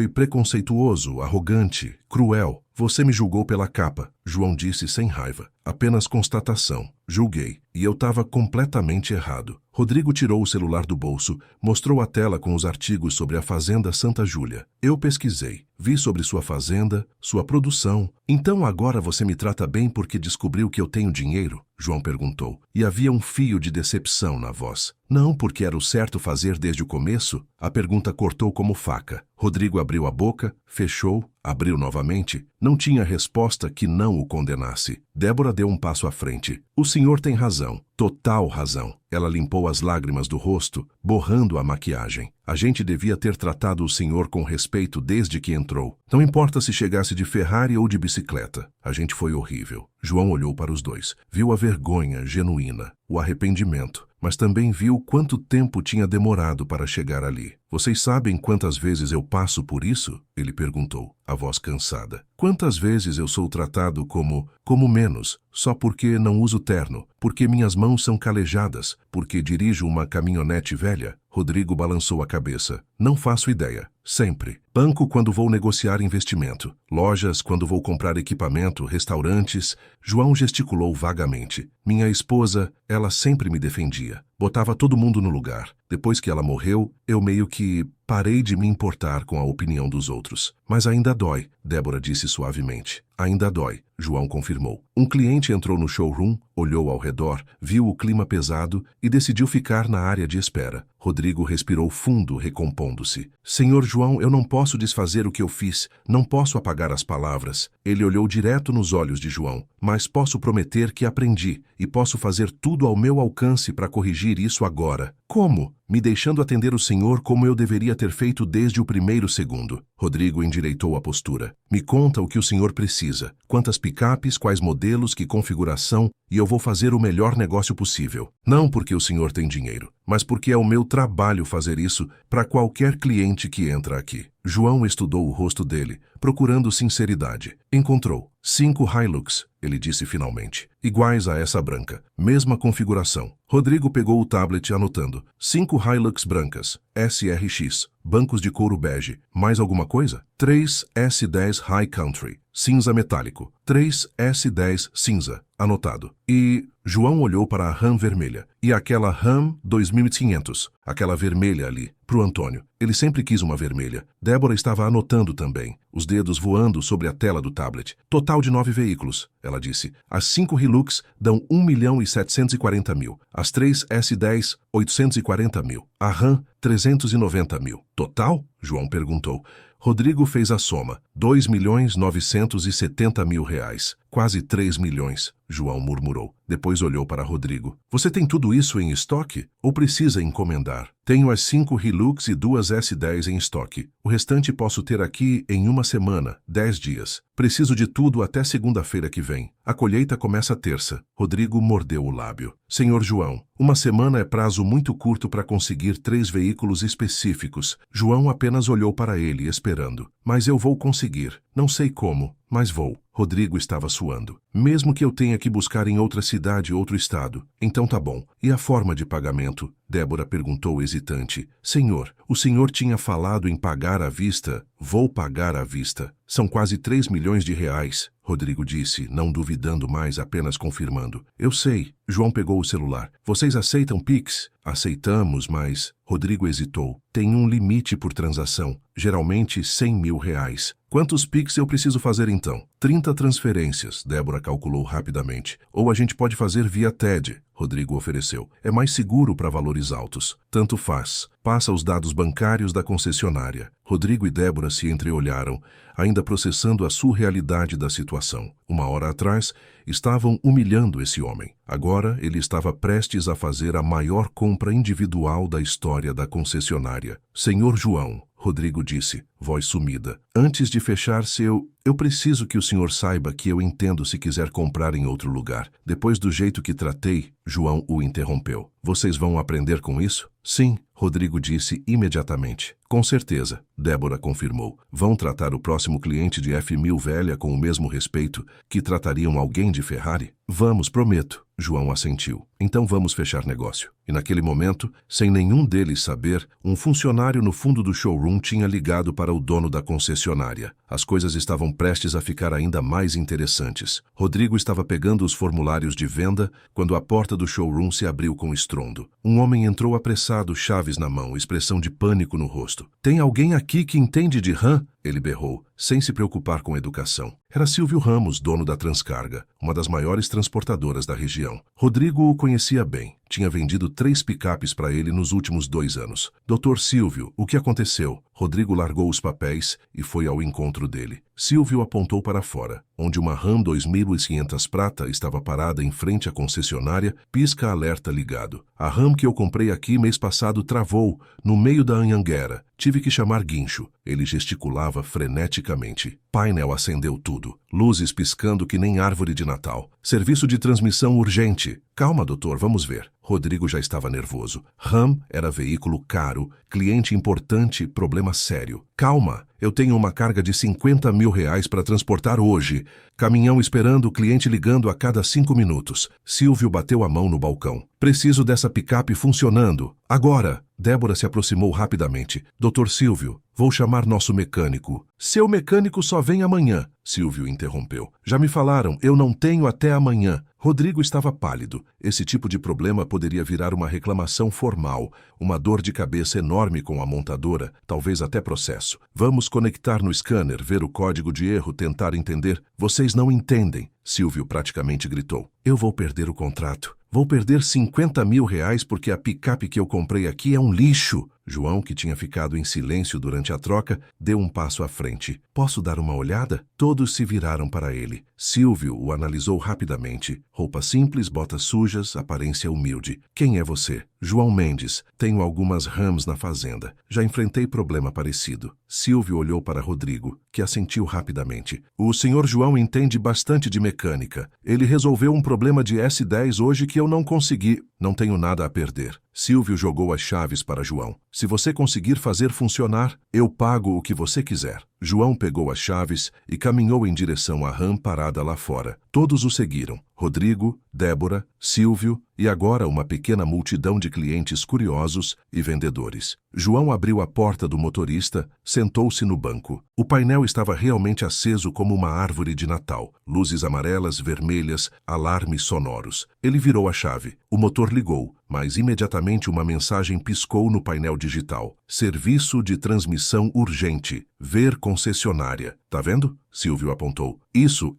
preconceituoso, arrogante, cruel. Você me julgou pela capa, João disse sem raiva. Apenas constatação. Julguei. E eu estava completamente errado. Rodrigo tirou o celular do bolso, mostrou a tela com os artigos sobre a Fazenda Santa Júlia. Eu pesquisei. Vi sobre sua fazenda, sua produção. Então agora você me trata bem porque descobriu que eu tenho dinheiro? João perguntou. E havia um fio de decepção na voz. Não porque era o certo fazer desde o começo? A pergunta cortou como faca. Rodrigo abriu a boca, fechou, abriu novamente. Não tinha resposta que não o condenasse. Débora deu um passo à frente. O senhor tem razão. Total razão. Ela limpou as lágrimas do rosto, borrando a maquiagem. A gente devia ter tratado o senhor com respeito desde que entrou. Não importa se chegasse de Ferrari ou de bicicleta. A gente foi horrível. João olhou para os dois. Viu a vergonha genuína, o arrependimento, mas também viu quanto tempo tinha demorado para chegar ali. Vocês sabem quantas vezes eu passo por isso? Ele perguntou, a voz cansada. Quantas vezes eu sou tratado como menos, só porque não uso terno, porque minhas mãos são calejadas, porque dirijo uma caminhonete velha? Rodrigo balançou a cabeça. Não faço ideia. Sempre. Banco quando vou negociar investimento. Lojas quando vou comprar equipamento, restaurantes. João gesticulou vagamente. Minha esposa, ela sempre me defendia. Botava todo mundo no lugar. Depois que ela morreu, eu meio que parei de me importar com a opinião dos outros. Mas ainda dói, Débora disse suavemente. Ainda dói, João confirmou. Um cliente entrou no showroom, olhou ao redor, viu o clima pesado e decidiu ficar na área de espera. Rodrigo respirou fundo, recompondo-se. Senhor João, eu não posso desfazer o que eu fiz, não posso apagar as palavras. Ele olhou direto nos olhos de João. Mas posso prometer que aprendi e posso fazer tudo ao meu alcance para corrigir isso agora. Como? Me deixando atender o senhor como eu deveria ter feito desde o primeiro segundo. Rodrigo endireitou a postura. Me conta o que o senhor precisa. Quantas picapes, quais modelos, que configuração, e eu vou fazer o melhor negócio possível. Não porque o senhor tem dinheiro, mas porque é o meu trabalho fazer isso para qualquer cliente que entra aqui. João estudou o rosto dele, procurando sinceridade. Encontrou 5 Hilux, ele disse finalmente, iguais a essa branca, mesma configuração. Rodrigo pegou o tablet anotando. 5 Hilux brancas, SRX, bancos de couro bege. Mais alguma coisa? 3 S10 High Country, cinza metálico. 3 S10 cinza, anotado. E João olhou para a RAM vermelha. E aquela RAM 2500, aquela vermelha ali, pro Antônio. Ele sempre quis uma vermelha. Débora estava anotando também, os dedos voando sobre a tela do tablet. Total de 9 veículos, ela disse. As 5 Hilux dão 1.740.000. As 3 S10, 840.000. A RAM, 390.000. Total? João perguntou. Rodrigo fez a soma. 2.970.000 reais. Quase 3 milhões, João murmurou. Depois olhou para Rodrigo. Você tem tudo isso em estoque? Ou precisa encomendar? Tenho as 5 Hilux e 2 S10 em estoque. O restante posso ter aqui em uma semana, 10 dias. Preciso de tudo até segunda-feira que vem. A colheita começa terça. Rodrigo mordeu o lábio. Senhor João, uma semana é prazo muito curto para conseguir 3 veículos específicos. João apenas olhou para ele, esperando. Mas eu vou conseguir. Não sei como, mas vou. Rodrigo estava suando. Mesmo que eu tenha que buscar em outra cidade, outro estado. Então tá bom. E a forma de pagamento? Débora perguntou hesitante. Senhor, o senhor tinha falado em pagar à vista. Vou pagar à vista. São quase 3 milhões de reais. Rodrigo disse, não duvidando mais, apenas confirmando. Eu sei. João pegou o celular. Vocês aceitam Pix? Aceitamos, mas... Rodrigo hesitou. Tem um limite por transação. Geralmente 100 mil reais. Quantos Pix eu preciso fazer então? 30 transferências, Débora calculou rapidamente. Ou a gente pode fazer via TED, Rodrigo ofereceu. É mais seguro para valores altos. Tanto faz. Passa os dados bancários da concessionária. Rodrigo e Débora se entreolharam, ainda processando a surrealidade da situação. Uma hora atrás, estavam humilhando esse homem. Agora, ele estava prestes a fazer a maior compra individual da história da concessionária. Senhor João, Rodrigo disse, voz sumida. Antes de fechar-se, eu preciso que o senhor saiba que eu entendo se quiser comprar em outro lugar. Depois do jeito que tratei, João o interrompeu. Vocês vão aprender com isso? Sim, Rodrigo disse imediatamente. Com certeza, Débora confirmou. Vão tratar o próximo cliente de F1000 velha com o mesmo respeito que tratariam alguém de Ferrari? Vamos, prometo. João assentiu. Então vamos fechar negócio. E naquele momento, sem nenhum deles saber, um funcionário no fundo do showroom tinha ligado para o dono da concessionária. As coisas estavam prestes a ficar ainda mais interessantes. Rodrigo estava pegando os formulários de venda quando a porta do showroom se abriu com estrondo. Um homem entrou apressado, chaves na mão, expressão de pânico no rosto. Tem alguém aqui que entende de RAM? Ele berrou, sem se preocupar com educação. Era Silvio Ramos, dono da Transcarga, uma das maiores transportadoras da região. Rodrigo o conhecia bem. Tinha vendido 3 picapes para ele nos últimos 2 anos. Doutor Silvio, o que aconteceu? Rodrigo largou os papéis e foi ao encontro dele. Silvio apontou para fora, onde uma Ram 2500 prata estava parada em frente à concessionária, pisca-alerta ligado. A Ram que eu comprei aqui mês passado travou, no meio da Anhanguera. Tive que chamar guincho. Ele gesticulava freneticamente. Painel acendeu tudo. Luzes piscando que nem árvore de Natal. Serviço de transmissão urgente. Calma, doutor, vamos ver. Rodrigo já estava nervoso. Ram era veículo caro, cliente importante, problema sério. Calma, eu tenho uma carga de 50 mil reais para transportar hoje. Caminhão esperando, cliente ligando a cada 5 minutos. Silvio bateu a mão no balcão. Preciso dessa picape funcionando. Agora! Débora se aproximou rapidamente. Doutor Silvio, vou chamar nosso mecânico. Seu mecânico só vem amanhã, Silvio interrompeu. Já me falaram, eu não tenho até amanhã. Rodrigo estava pálido. Esse tipo de problema poderia virar uma reclamação formal, uma dor de cabeça enorme com a montadora, talvez até processo. Vamos conectar no scanner, ver o código de erro, tentar entender. Vocês não entendem, Silvio praticamente gritou. Eu vou perder o contrato. Vou perder 50 mil reais porque a picape que eu comprei aqui é um lixo. João, que tinha ficado em silêncio durante a troca, deu um passo à frente. Posso dar uma olhada? Todos se viraram para ele. Silvio o analisou rapidamente. Roupa simples, botas sujas, aparência humilde. Quem é você? João Mendes. Tenho algumas Rams na fazenda. Já enfrentei problema parecido. Silvio olhou para Rodrigo, que assentiu rapidamente. O senhor João entende bastante de mecânica. Ele resolveu um problema de S10 hoje que eu não consegui. Não tenho nada a perder. Silvio jogou as chaves para João. Se você conseguir fazer funcionar, eu pago o que você quiser. João pegou as chaves e caminhou em direção à RAM parada lá fora. Todos o seguiram. Rodrigo, Débora, Silvio e agora uma pequena multidão de clientes curiosos e vendedores. João abriu a porta do motorista, sentou-se no banco. O painel estava realmente aceso como uma árvore de Natal. Luzes amarelas, vermelhas, alarmes sonoros. Ele virou a chave. O motor ligou, mas imediatamente uma mensagem piscou no painel digital. Serviço de transmissão urgente. Ver concessionária. Tá vendo? Silvio apontou.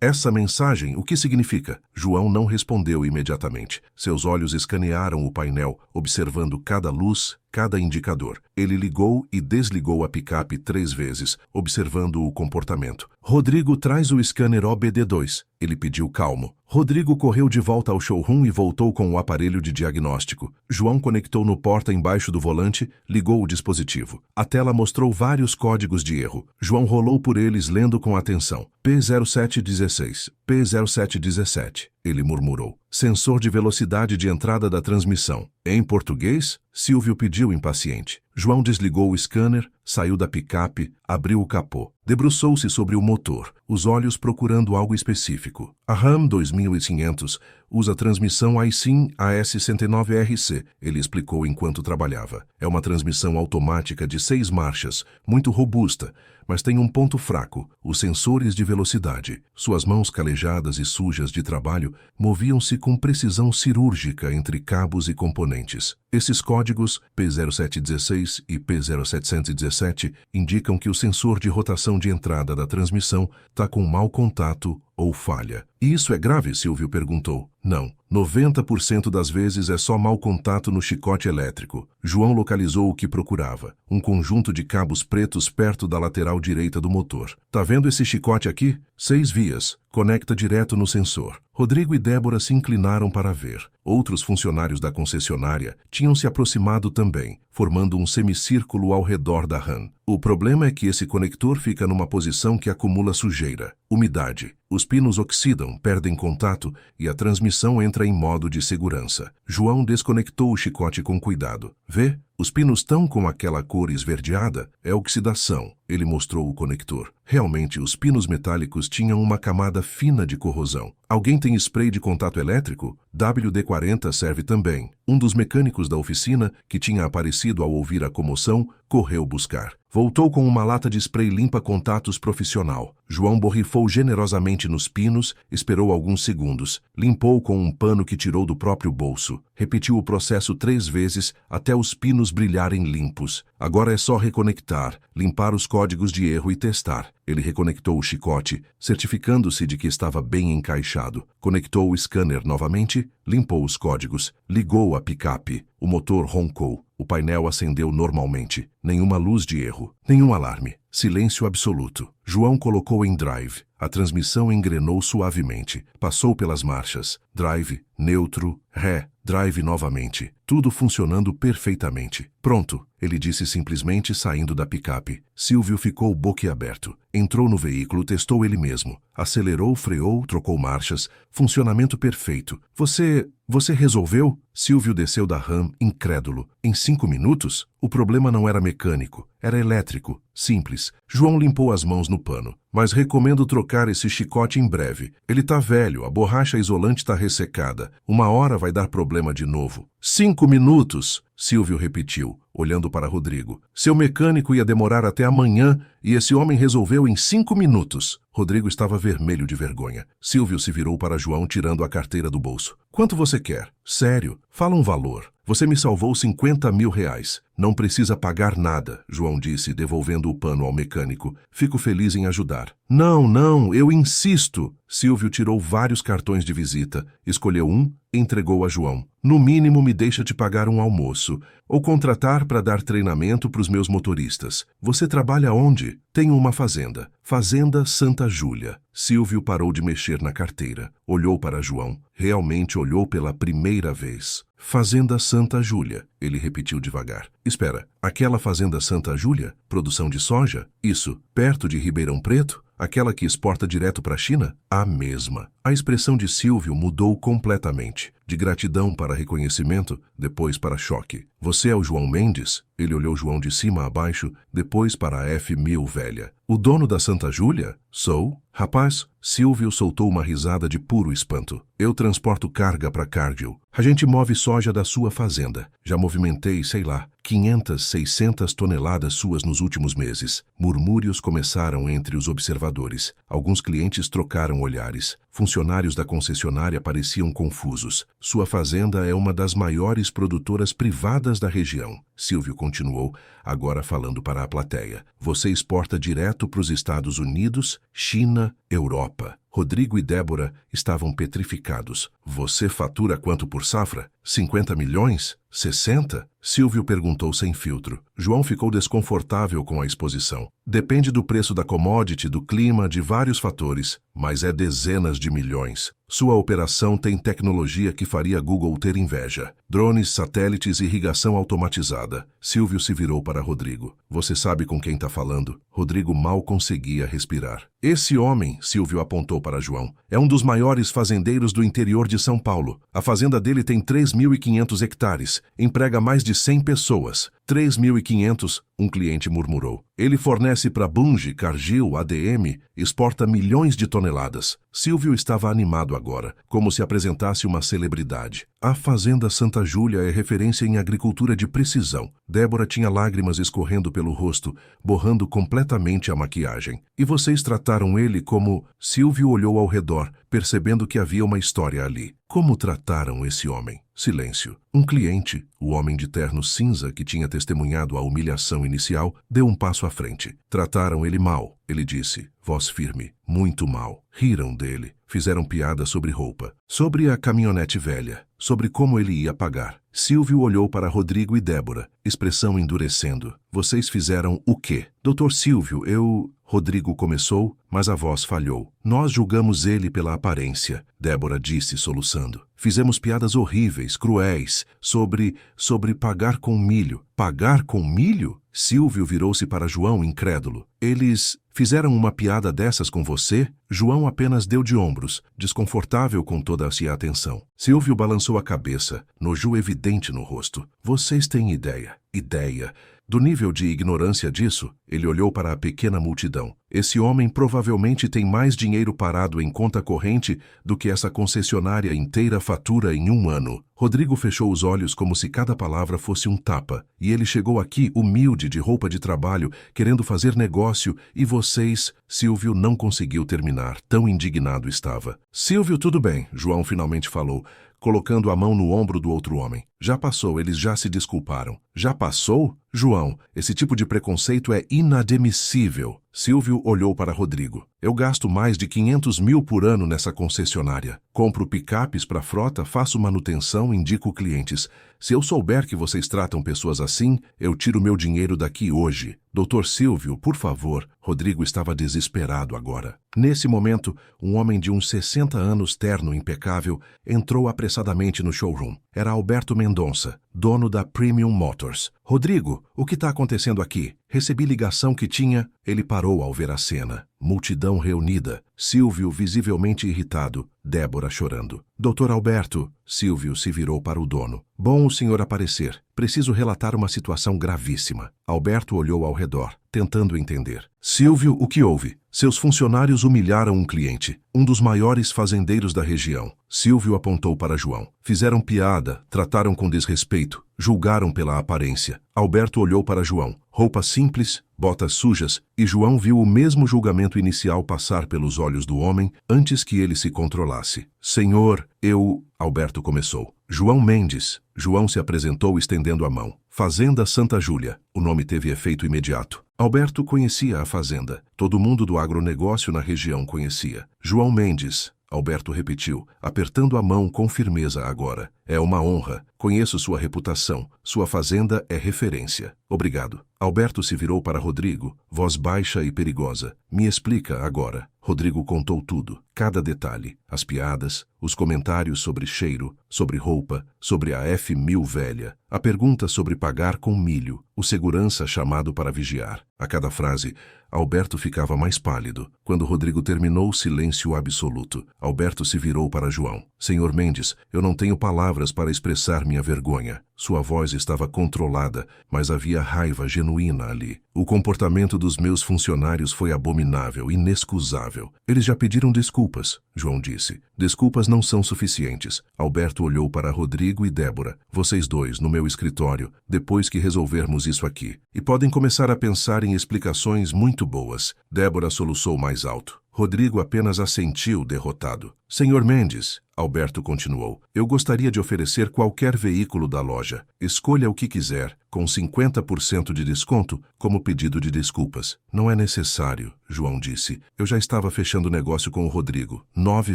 Essa mensagem, o que significa? João não respondeu imediatamente. Seus olhos escanearam o painel, observando cada luz, cada indicador. Ele ligou e desligou a picape 3 vezes, observando o comportamento. Rodrigo, traz o scanner OBD2. Ele pediu calmo. Rodrigo correu de volta ao showroom e voltou com o aparelho de diagnóstico. João conectou no porta embaixo do volante, ligou o dispositivo. A tela mostrou vários códigos de erro. João rolou por eles lendo com atenção. P0716, P0717. Ele murmurou. Sensor de velocidade de entrada da transmissão. Em português? Silvio pediu impaciente. João desligou o scanner, saiu da picape, abriu o capô. Debruçou-se sobre o motor, os olhos procurando algo específico. A Ram 2500 usa transmissão iSIM AS109RC, ele explicou enquanto trabalhava. É uma transmissão automática de 6 marchas, muito robusta, mas tem um ponto fraco, os sensores de velocidade. Suas mãos calejadas e sujas de trabalho moviam-se com precisão cirúrgica entre cabos e componentes. Esses códigos, P0716 e P0717, indicam que o sensor de rotação de entrada da transmissão está com mau contato ou falha. E isso é grave? Silvio perguntou. Não. 90% das vezes é só mau contato no chicote elétrico. João localizou o que procurava. Um conjunto de cabos pretos perto da lateral direita do motor. Tá vendo esse chicote aqui? 6 vias. Conecta direto no sensor. Rodrigo e Débora se inclinaram para ver. Outros funcionários da concessionária tinham se aproximado também, formando um semicírculo ao redor da RAM. O problema é que esse conector fica numa posição que acumula sujeira, umidade. Os pinos oxidam, perdem contato e a transmissão entra em modo de segurança. João desconectou o chicote com cuidado. Vê? Os pinos estão com aquela cor esverdeada. É oxidação. Ele mostrou o conector. Realmente, os pinos metálicos tinham uma camada fina de corrosão. Alguém tem spray de contato elétrico? WD-40 serve também. Um dos mecânicos da oficina, que tinha aparecido ao ouvir a comoção, correu buscar. Voltou com uma lata de spray limpa-contatos profissional. João borrifou generosamente nos pinos, esperou alguns segundos. Limpou com um pano que tirou do próprio bolso. Repetiu o processo 3 vezes até os pinos brilharem limpos. Agora é só reconectar, limpar os códigos de erro e testar. Ele reconectou o chicote, certificando-se de que estava bem encaixado. Conectou o scanner novamente, limpou os códigos, ligou a picape. O motor roncou. O painel acendeu normalmente. Nenhuma luz de erro, nenhum alarme. Silêncio absoluto. João colocou em drive. A transmissão engrenou suavemente. Passou pelas marchas. Drive, neutro, ré, drive novamente. Tudo funcionando perfeitamente. Pronto, ele disse simplesmente saindo da picape. Silvio ficou boquiaberto. Entrou no veículo, testou ele mesmo. Acelerou, freou, trocou marchas. Funcionamento perfeito. Você resolveu? Silvio desceu da RAM, incrédulo. Em 5 minutos? O problema não era mecânico, era elétrico. Simples. João limpou as mãos no pano. Mas recomendo trocar esse chicote em breve. Ele tá velho, a borracha isolante tá ressecada. 1 hora vai dar problema de novo. 5 minutos! Silvio repetiu, olhando para Rodrigo. Seu mecânico ia demorar até amanhã e esse homem resolveu em 5 minutos. Rodrigo estava vermelho de vergonha. Silvio se virou para João, tirando a carteira do bolso. Quanto você quer? Sério, fala um valor. Você me salvou 50 mil reais. Não precisa pagar nada, João disse, devolvendo o pano ao mecânico. Fico feliz em ajudar. Não, eu insisto. Silvio tirou vários cartões de visita, escolheu um e entregou a João. No mínimo me deixa te pagar um almoço, ou contratar para dar treinamento para os meus motoristas. Você trabalha onde? Tenho uma fazenda. Fazenda Santa Júlia. Silvio parou de mexer na carteira. Olhou para João. Realmente olhou pela primeira vez. Fazenda Santa Júlia, ele repetiu devagar. Espera, aquela Fazenda Santa Júlia? Produção de soja? Isso, perto de Ribeirão Preto? Aquela que exporta direto para a China? A mesma. A expressão de Silvio mudou completamente. de gratidão para reconhecimento, depois para choque. Você é o João Mendes? Ele olhou João de cima a baixo, depois para a F1000 velha. O dono da Santa Júlia? Sou? Rapaz, Silvio soltou uma risada de puro espanto. Eu transporto carga para Cargill. A gente move soja da sua fazenda. Já movimentei, sei lá, 500, 600 toneladas suas nos últimos meses. Murmúrios começaram entre os observadores. Alguns clientes trocaram olhares. Funcionários da concessionária pareciam confusos. Sua fazenda é uma das maiores produtoras privadas da região. Silvio continuou, agora falando para a plateia. Você exporta direto para os Estados Unidos, China, Europa. Rodrigo e Débora estavam petrificados. Você fatura quanto por safra? 50 milhões? 60? Silvio perguntou sem filtro. João ficou desconfortável com a exposição. Depende do preço da commodity, do clima, de vários fatores, mas é dezenas de milhões. Sua operação tem tecnologia que faria Google ter inveja. Drones, satélites e irrigação automatizada. Silvio se virou para Rodrigo. Você sabe com quem está falando? Rodrigo mal conseguia respirar. Esse homem, Silvio apontou para João, é um dos maiores fazendeiros do interior de São Paulo. A fazenda dele tem 3.500 hectares, emprega mais de 100 pessoas. 3.500, um cliente murmurou. Ele fornece para Bunge, Cargill, ADM, exporta milhões de toneladas. Silvio estava animado agora, como se apresentasse uma celebridade. A Fazenda Santa Júlia é referência em agricultura de precisão. Débora tinha lágrimas escorrendo pelo rosto, borrando completamente a maquiagem. E vocês trataram ele como... Silvio olhou ao redor, percebendo que havia uma história ali. Como trataram esse homem? Silêncio. Um cliente, o homem de terno cinza que tinha testemunhado a humilhação inicial, deu um passo à frente. Trataram ele mal, ele disse, voz firme, muito mal. Riram dele, fizeram piada sobre roupa, sobre a caminhonete velha, sobre como ele ia pagar. Silvio olhou para Rodrigo e Débora, expressão endurecendo. Vocês fizeram o quê? Doutor Silvio, eu... Rodrigo começou, mas a voz falhou. Nós julgamos ele pela aparência, Débora disse soluçando. Fizemos piadas horríveis, cruéis, sobre pagar com milho. Pagar com milho? Silvio virou-se para João incrédulo. Eles fizeram uma piada dessas com você? João apenas deu de ombros, desconfortável com toda a atenção. Silvio balançou a cabeça, nojo evidente no rosto. Vocês têm ideia? Ideia? Do nível de ignorância disso, ele olhou para a pequena multidão. Esse homem provavelmente tem mais dinheiro parado em conta corrente do que essa concessionária inteira fatura em um ano. Rodrigo fechou os olhos como se cada palavra fosse um tapa. E ele chegou aqui humilde de roupa de trabalho, querendo fazer negócio, e vocês... Silvio não conseguiu terminar, tão indignado estava. Silvio, tudo bem, João finalmente falou, colocando a mão no ombro do outro homem. Já passou, eles já se desculparam. Já passou? João, esse tipo de preconceito é inadmissível. Silvio olhou para Rodrigo. Eu gasto mais de 500 mil por ano nessa concessionária. Compro picapes para a frota, faço manutenção, indico clientes. Se eu souber que vocês tratam pessoas assim, eu tiro meu dinheiro daqui hoje. Doutor Silvio, por favor. Rodrigo estava desesperado agora. Nesse momento, um homem de uns 60 anos, terno impecável, entrou apressadamente no showroom. Era Alberto Mendonça, dono da Premium Motors. Rodrigo, o que está acontecendo aqui? Recebi ligação que tinha... Ele parou ao ver a cena. Multidão reunida. Silvio visivelmente irritado. Débora chorando. Doutor Alberto. Silvio se virou para o dono. Bom o senhor aparecer. Preciso relatar uma situação gravíssima. Alberto olhou ao redor, tentando entender. Silvio, o que houve? Seus funcionários humilharam um cliente, um dos maiores fazendeiros da região. Silvio apontou para João. Fizeram piada, trataram com desrespeito, julgaram pela aparência. Alberto olhou para João. Roupa simples, botas sujas, e João viu o mesmo julgamento inicial passar pelos olhos do homem antes que ele se controlasse. Senhor, eu... Alberto começou. João Mendes. João se apresentou estendendo a mão. Fazenda Santa Júlia. O nome teve efeito imediato. Alberto conhecia a fazenda. Todo mundo do agronegócio na região conhecia. João Mendes. Alberto repetiu, apertando a mão com firmeza agora. É uma honra. Conheço sua reputação. Sua fazenda é referência. Obrigado. Alberto se virou para Rodrigo, voz baixa e perigosa. Me explica agora. Rodrigo contou tudo, cada detalhe. As piadas, os comentários sobre cheiro, sobre roupa, sobre a F1000 velha, a pergunta sobre pagar com milho, o segurança chamado para vigiar. A cada frase, Alberto ficava mais pálido. Quando Rodrigo terminou, silêncio absoluto. Alberto se virou para João. Senhor Mendes, eu não tenho palavras para expressar minha vergonha. Sua voz estava controlada, mas havia raiva genuína ali. O comportamento dos meus funcionários foi abominável, inexcusável. Eles já pediram desculpas, João disse. Desculpas não são suficientes. Alberto olhou para Rodrigo e Débora. Vocês dois, no meu escritório, depois que resolvermos isso aqui. E podem começar a pensar em explicações muito boas. Débora soluçou mais alto. Rodrigo apenas assentiu, derrotado. Senhor Mendes, Alberto continuou, eu gostaria de oferecer qualquer veículo da loja. Escolha o que quiser, com 50% de desconto, como pedido de desculpas. Não é necessário, João disse. Eu já estava fechando negócio com o Rodrigo. 9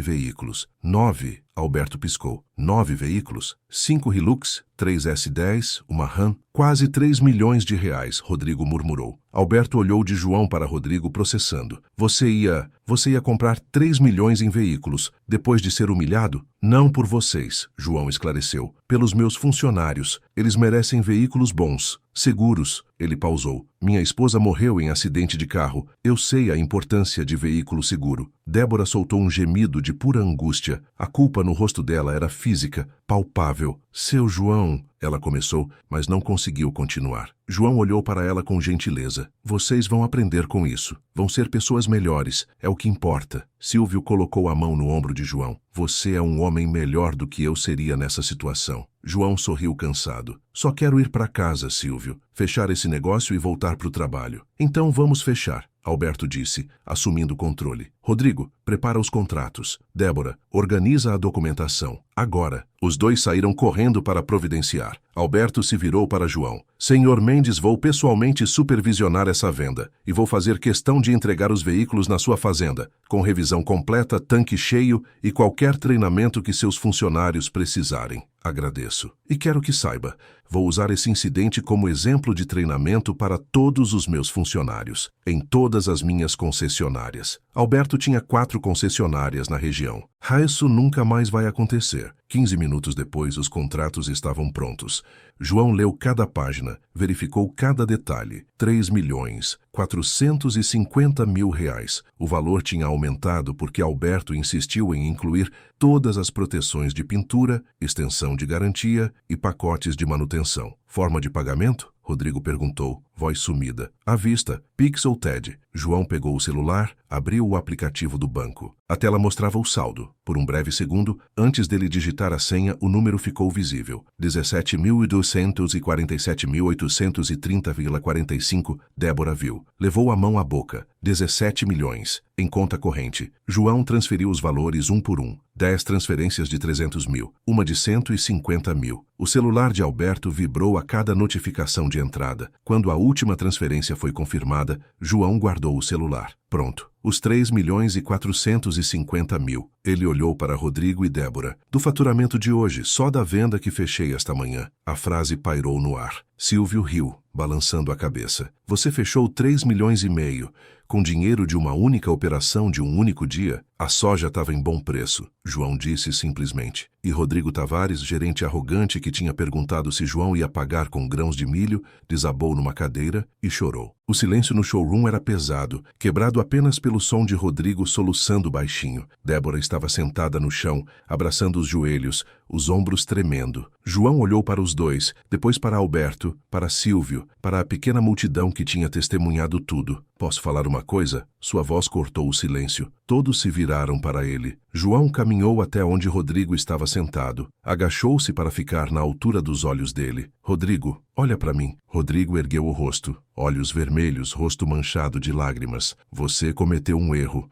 veículos. 9, Alberto piscou. 9 veículos? 5 Hilux, 3 S10, uma Ram. Quase 3 milhões de reais, Rodrigo murmurou. Alberto olhou de João para Rodrigo processando. Você ia comprar 3 milhões em veículos, depois de ser humilhado? Não por vocês, João esclareceu. Pelos meus funcionários. Eles merecem veículos bons, seguros. Ele pausou. Minha esposa morreu em acidente de carro. Eu sei a importância de veículo seguro. Débora soltou um gemido de pura angústia. A culpa no rosto dela era física, palpável. Seu João, ela começou, mas não conseguiu continuar. João olhou para ela com gentileza. Vocês vão aprender com isso. Vão ser pessoas melhores. É o que importa. Silvio colocou a mão no ombro de João. Você é um homem melhor do que eu seria nessa situação. João sorriu cansado. Só quero ir para casa, Silvio. Fechar esse negócio e voltar para o trabalho. Então vamos fechar, Alberto disse, assumindo o controle. Rodrigo, prepara os contratos. Débora, organiza a documentação. Agora. Os dois saíram correndo para providenciar. Alberto se virou para João. Senhor Mendes, vou pessoalmente supervisionar essa venda e vou fazer questão de entregar os veículos na sua fazenda, com revisão completa, tanque cheio e qualquer treinamento que seus funcionários precisarem. Agradeço. E quero que saiba, vou usar esse incidente como exemplo de treinamento para todos os meus funcionários, em todas as minhas concessionárias. Alberto tinha 4 concessionárias na região. Isso nunca mais vai acontecer. 15 minutos depois, os contratos estavam prontos. João leu cada página, verificou cada detalhe. 3.450.000 reais. O valor tinha aumentado porque Alberto insistiu em incluir todas as proteções de pintura, extensão de garantia e pacotes de manutenção. Forma de pagamento? Rodrigo perguntou, voz sumida. À vista, Pix ou TED. João pegou o celular, abriu o aplicativo do banco. A tela mostrava o saldo. Por um breve segundo, antes dele digitar a senha, o número ficou visível. 17.247.830,45. Débora viu. Levou a mão à boca. 17 milhões. Em conta corrente. João transferiu os valores um por um. 10 transferências de 300 mil. Uma de 150 mil. O celular de Alberto vibrou a cada notificação de entrada. Quando a última transferência foi confirmada, João guardou o celular. Pronto. Os 3.450.000. Ele olhou para Rodrigo e Débora. Do faturamento de hoje, só da venda que fechei esta manhã. A frase pairou no ar. Silvio riu, balançando a cabeça. Você fechou 3,5 milhões, com dinheiro de uma única operação de um único dia? A soja estava em bom preço, João disse simplesmente. E Rodrigo Tavares, gerente arrogante que tinha perguntado se João ia pagar com grãos de milho, desabou numa cadeira e chorou. O silêncio no showroom era pesado, quebrado apenas pelo som de Rodrigo soluçando baixinho. Débora estava sentada no chão, abraçando os joelhos, os ombros tremendo. João olhou para os dois, depois para Alberto, para Silvio, para a pequena multidão que tinha testemunhado tudo. Posso falar uma coisa? Sua voz cortou o silêncio. Todos se viraram para ele. João caminhou até onde Rodrigo estava sentado. Agachou-se para ficar na altura dos olhos dele. Rodrigo, olha para mim. Rodrigo ergueu o rosto. Olhos vermelhos, rosto manchado de lágrimas. Você cometeu um erro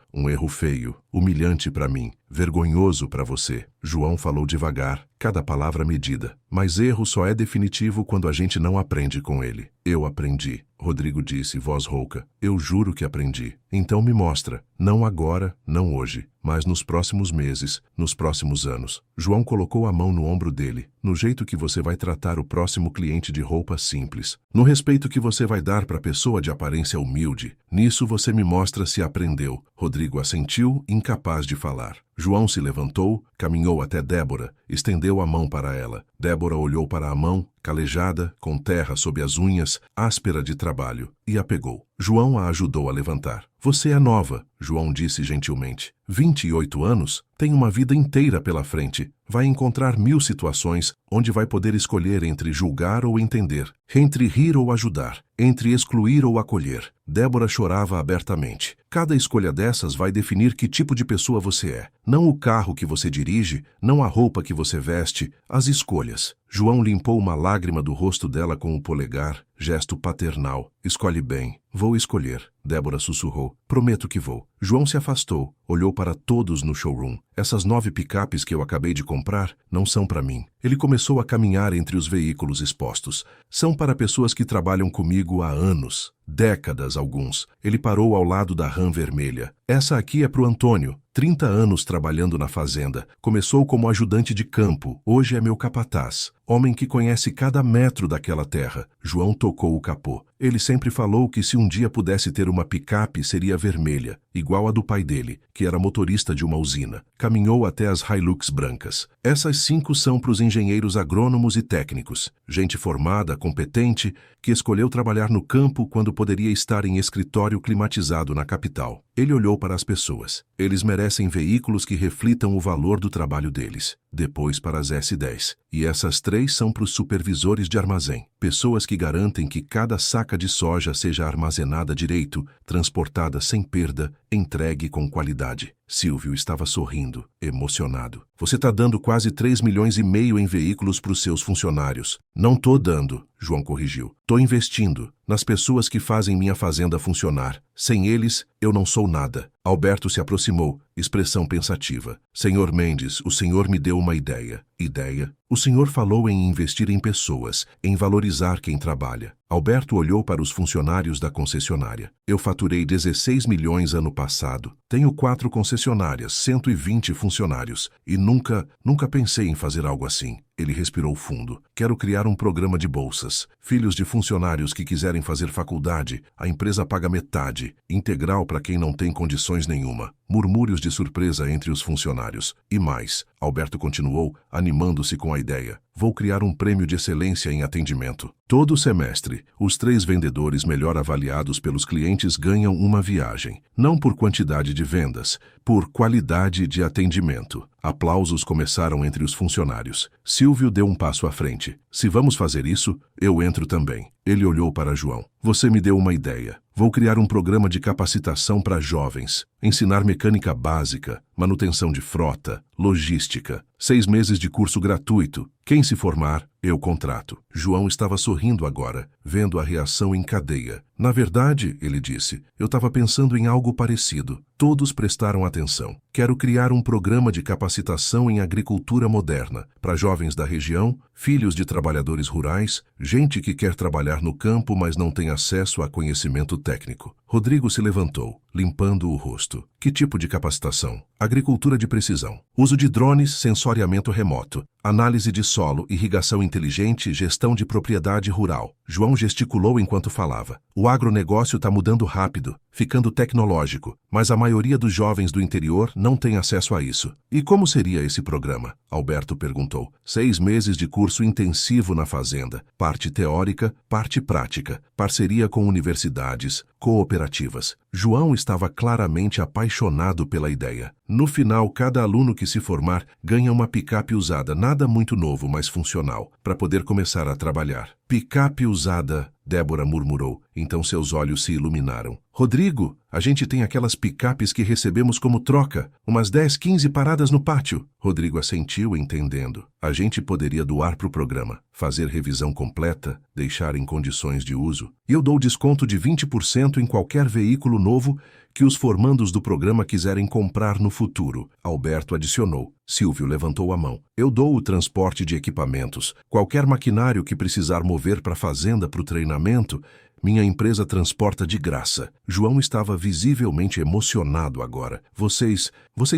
feio, humilhante para mim, vergonhoso para você. João falou devagar, cada palavra medida. Mas erro só é definitivo quando a gente não aprende com ele. Eu aprendi, Rodrigo disse, voz rouca. Eu juro que aprendi. Então me mostra. Não agora, não hoje, mas nos próximos meses, nos próximos anos. João colocou a mão no ombro dele, no jeito que você vai tratar o próximo cliente de roupa simples, no respeito que você vai dar para a pessoa de aparência humilde. Nisso você me mostra se aprendeu. Rodrigo assentiu, incapaz de falar. João se levantou, caminhou até Débora, estendeu a mão para ela. Débora olhou para a mão, calejada, com terra sob as unhas, áspera de trabalho. e a pegou. João a ajudou a levantar. Você é nova, João disse gentilmente. 28 anos? Tem uma vida inteira pela frente. Vai encontrar 1000 situações onde vai poder escolher entre julgar ou entender, entre rir ou ajudar, entre excluir ou acolher. Débora chorava abertamente. Cada escolha dessas vai definir que tipo de pessoa você é. Não o carro que você dirige, não a roupa que você veste, as escolhas. João limpou uma lágrima do rosto dela com o polegar, gesto paternal. Escolhe bem. Vou escolher, Débora sussurrou. Prometo que vou. João se afastou, olhou para todos no showroom. Essas 9 picapes que eu acabei de comprar não são para mim. Ele começou a caminhar entre os veículos expostos. São para pessoas que trabalham comigo há anos. Décadas, alguns. Ele parou ao lado da Ram vermelha. Essa aqui é pro Antônio. 30 anos trabalhando na fazenda. Começou como ajudante de campo. Hoje é meu capataz. Homem que conhece cada metro daquela terra. João tocou o capô. Ele sempre falou que se um dia pudesse ter uma picape seria vermelha, igual a do pai dele, que era motorista de uma usina. Caminhou até as Hilux brancas. Essas 5 são para os engenheiros agrônomos e técnicos. Gente formada, competente, que escolheu trabalhar no campo quando poderia estar em escritório climatizado na capital. Ele olhou para as pessoas. Eles merecem veículos que reflitam o valor do trabalho deles. Depois para as S10. E essas 3 são para os supervisores de armazém. Pessoas que garantem que cada saca de soja seja armazenada direito, transportada sem perda, entregue com qualidade. Silvio estava sorrindo, emocionado. Você está dando quase 3,5 milhões em veículos para os seus funcionários. Não tô dando, João corrigiu. Tô investindo nas pessoas que fazem minha fazenda funcionar. Sem eles, eu não sou nada. Alberto se aproximou, expressão pensativa. Senhor Mendes, o senhor me deu uma ideia. Ideia? O senhor falou em investir em pessoas, em valorizar quem trabalha. Alberto olhou para os funcionários da concessionária. Eu faturei 16 milhões ano passado. Tenho 4 concessionárias, 120 funcionários. E nunca pensei em fazer algo assim. Ele respirou fundo. Quero criar um programa de bolsas. Filhos de funcionários que quiserem fazer faculdade, a empresa paga metade, integral para quem não tem condições nenhuma. Murmúrios de surpresa entre os funcionários. E mais, Alberto continuou, animando-se com a ideia. Vou criar um prêmio de excelência em atendimento. Todo semestre, os 3 vendedores melhor avaliados pelos clientes ganham uma viagem. Não por quantidade de vendas, por qualidade de atendimento. Aplausos começaram entre os funcionários. Silvio deu um passo à frente. Se vamos fazer isso, eu entro também. Ele olhou para João. Você me deu uma ideia. Vou criar um programa de capacitação para jovens. Ensinar mecânica básica, manutenção de frota, logística. 6 meses de curso gratuito. Quem se formar, eu contrato. João estava sorrindo agora, vendo a reação em cadeia. Na verdade, ele disse, eu estava pensando em algo parecido. Todos prestaram atenção. Quero criar um programa de capacitação em agricultura moderna, para jovens da região, filhos de trabalhadores rurais, gente que quer trabalhar no campo, mas não tem acesso a conhecimento técnico. Rodrigo se levantou, limpando o rosto. Que tipo de capacitação? Agricultura de precisão. Uso de drones, sensoriamento remoto. Análise de solo, irrigação inteligente, gestão de propriedade rural. João gesticulou enquanto falava. O agronegócio está mudando rápido, ficando tecnológico, mas a maioria dos jovens do interior não tem acesso a isso. E como seria esse programa? Alberto perguntou. 6 meses de curso intensivo na fazenda, parte teórica, parte prática, parceria com universidades, cooperativas. João estava claramente apaixonado pela ideia. No final, cada aluno que se formar ganha uma picape usada, nada muito novo, mas funcional, para poder começar a trabalhar. Picape usada, Débora murmurou. Então seus olhos se iluminaram. Rodrigo, a gente tem aquelas picapes que recebemos como troca, umas 10, 15 paradas no pátio. Rodrigo assentiu, entendendo. A gente poderia doar para o programa, fazer revisão completa, deixar em condições de uso. E eu dou desconto de 20% em qualquer veículo novo que os formandos do programa quiserem comprar no futuro. Alberto adicionou. Silvio levantou a mão. Eu dou o transporte de equipamentos. Qualquer maquinário que precisar mover para a fazenda para o treinamento, minha empresa transporta de graça. João estava visivelmente emocionado agora. Vocês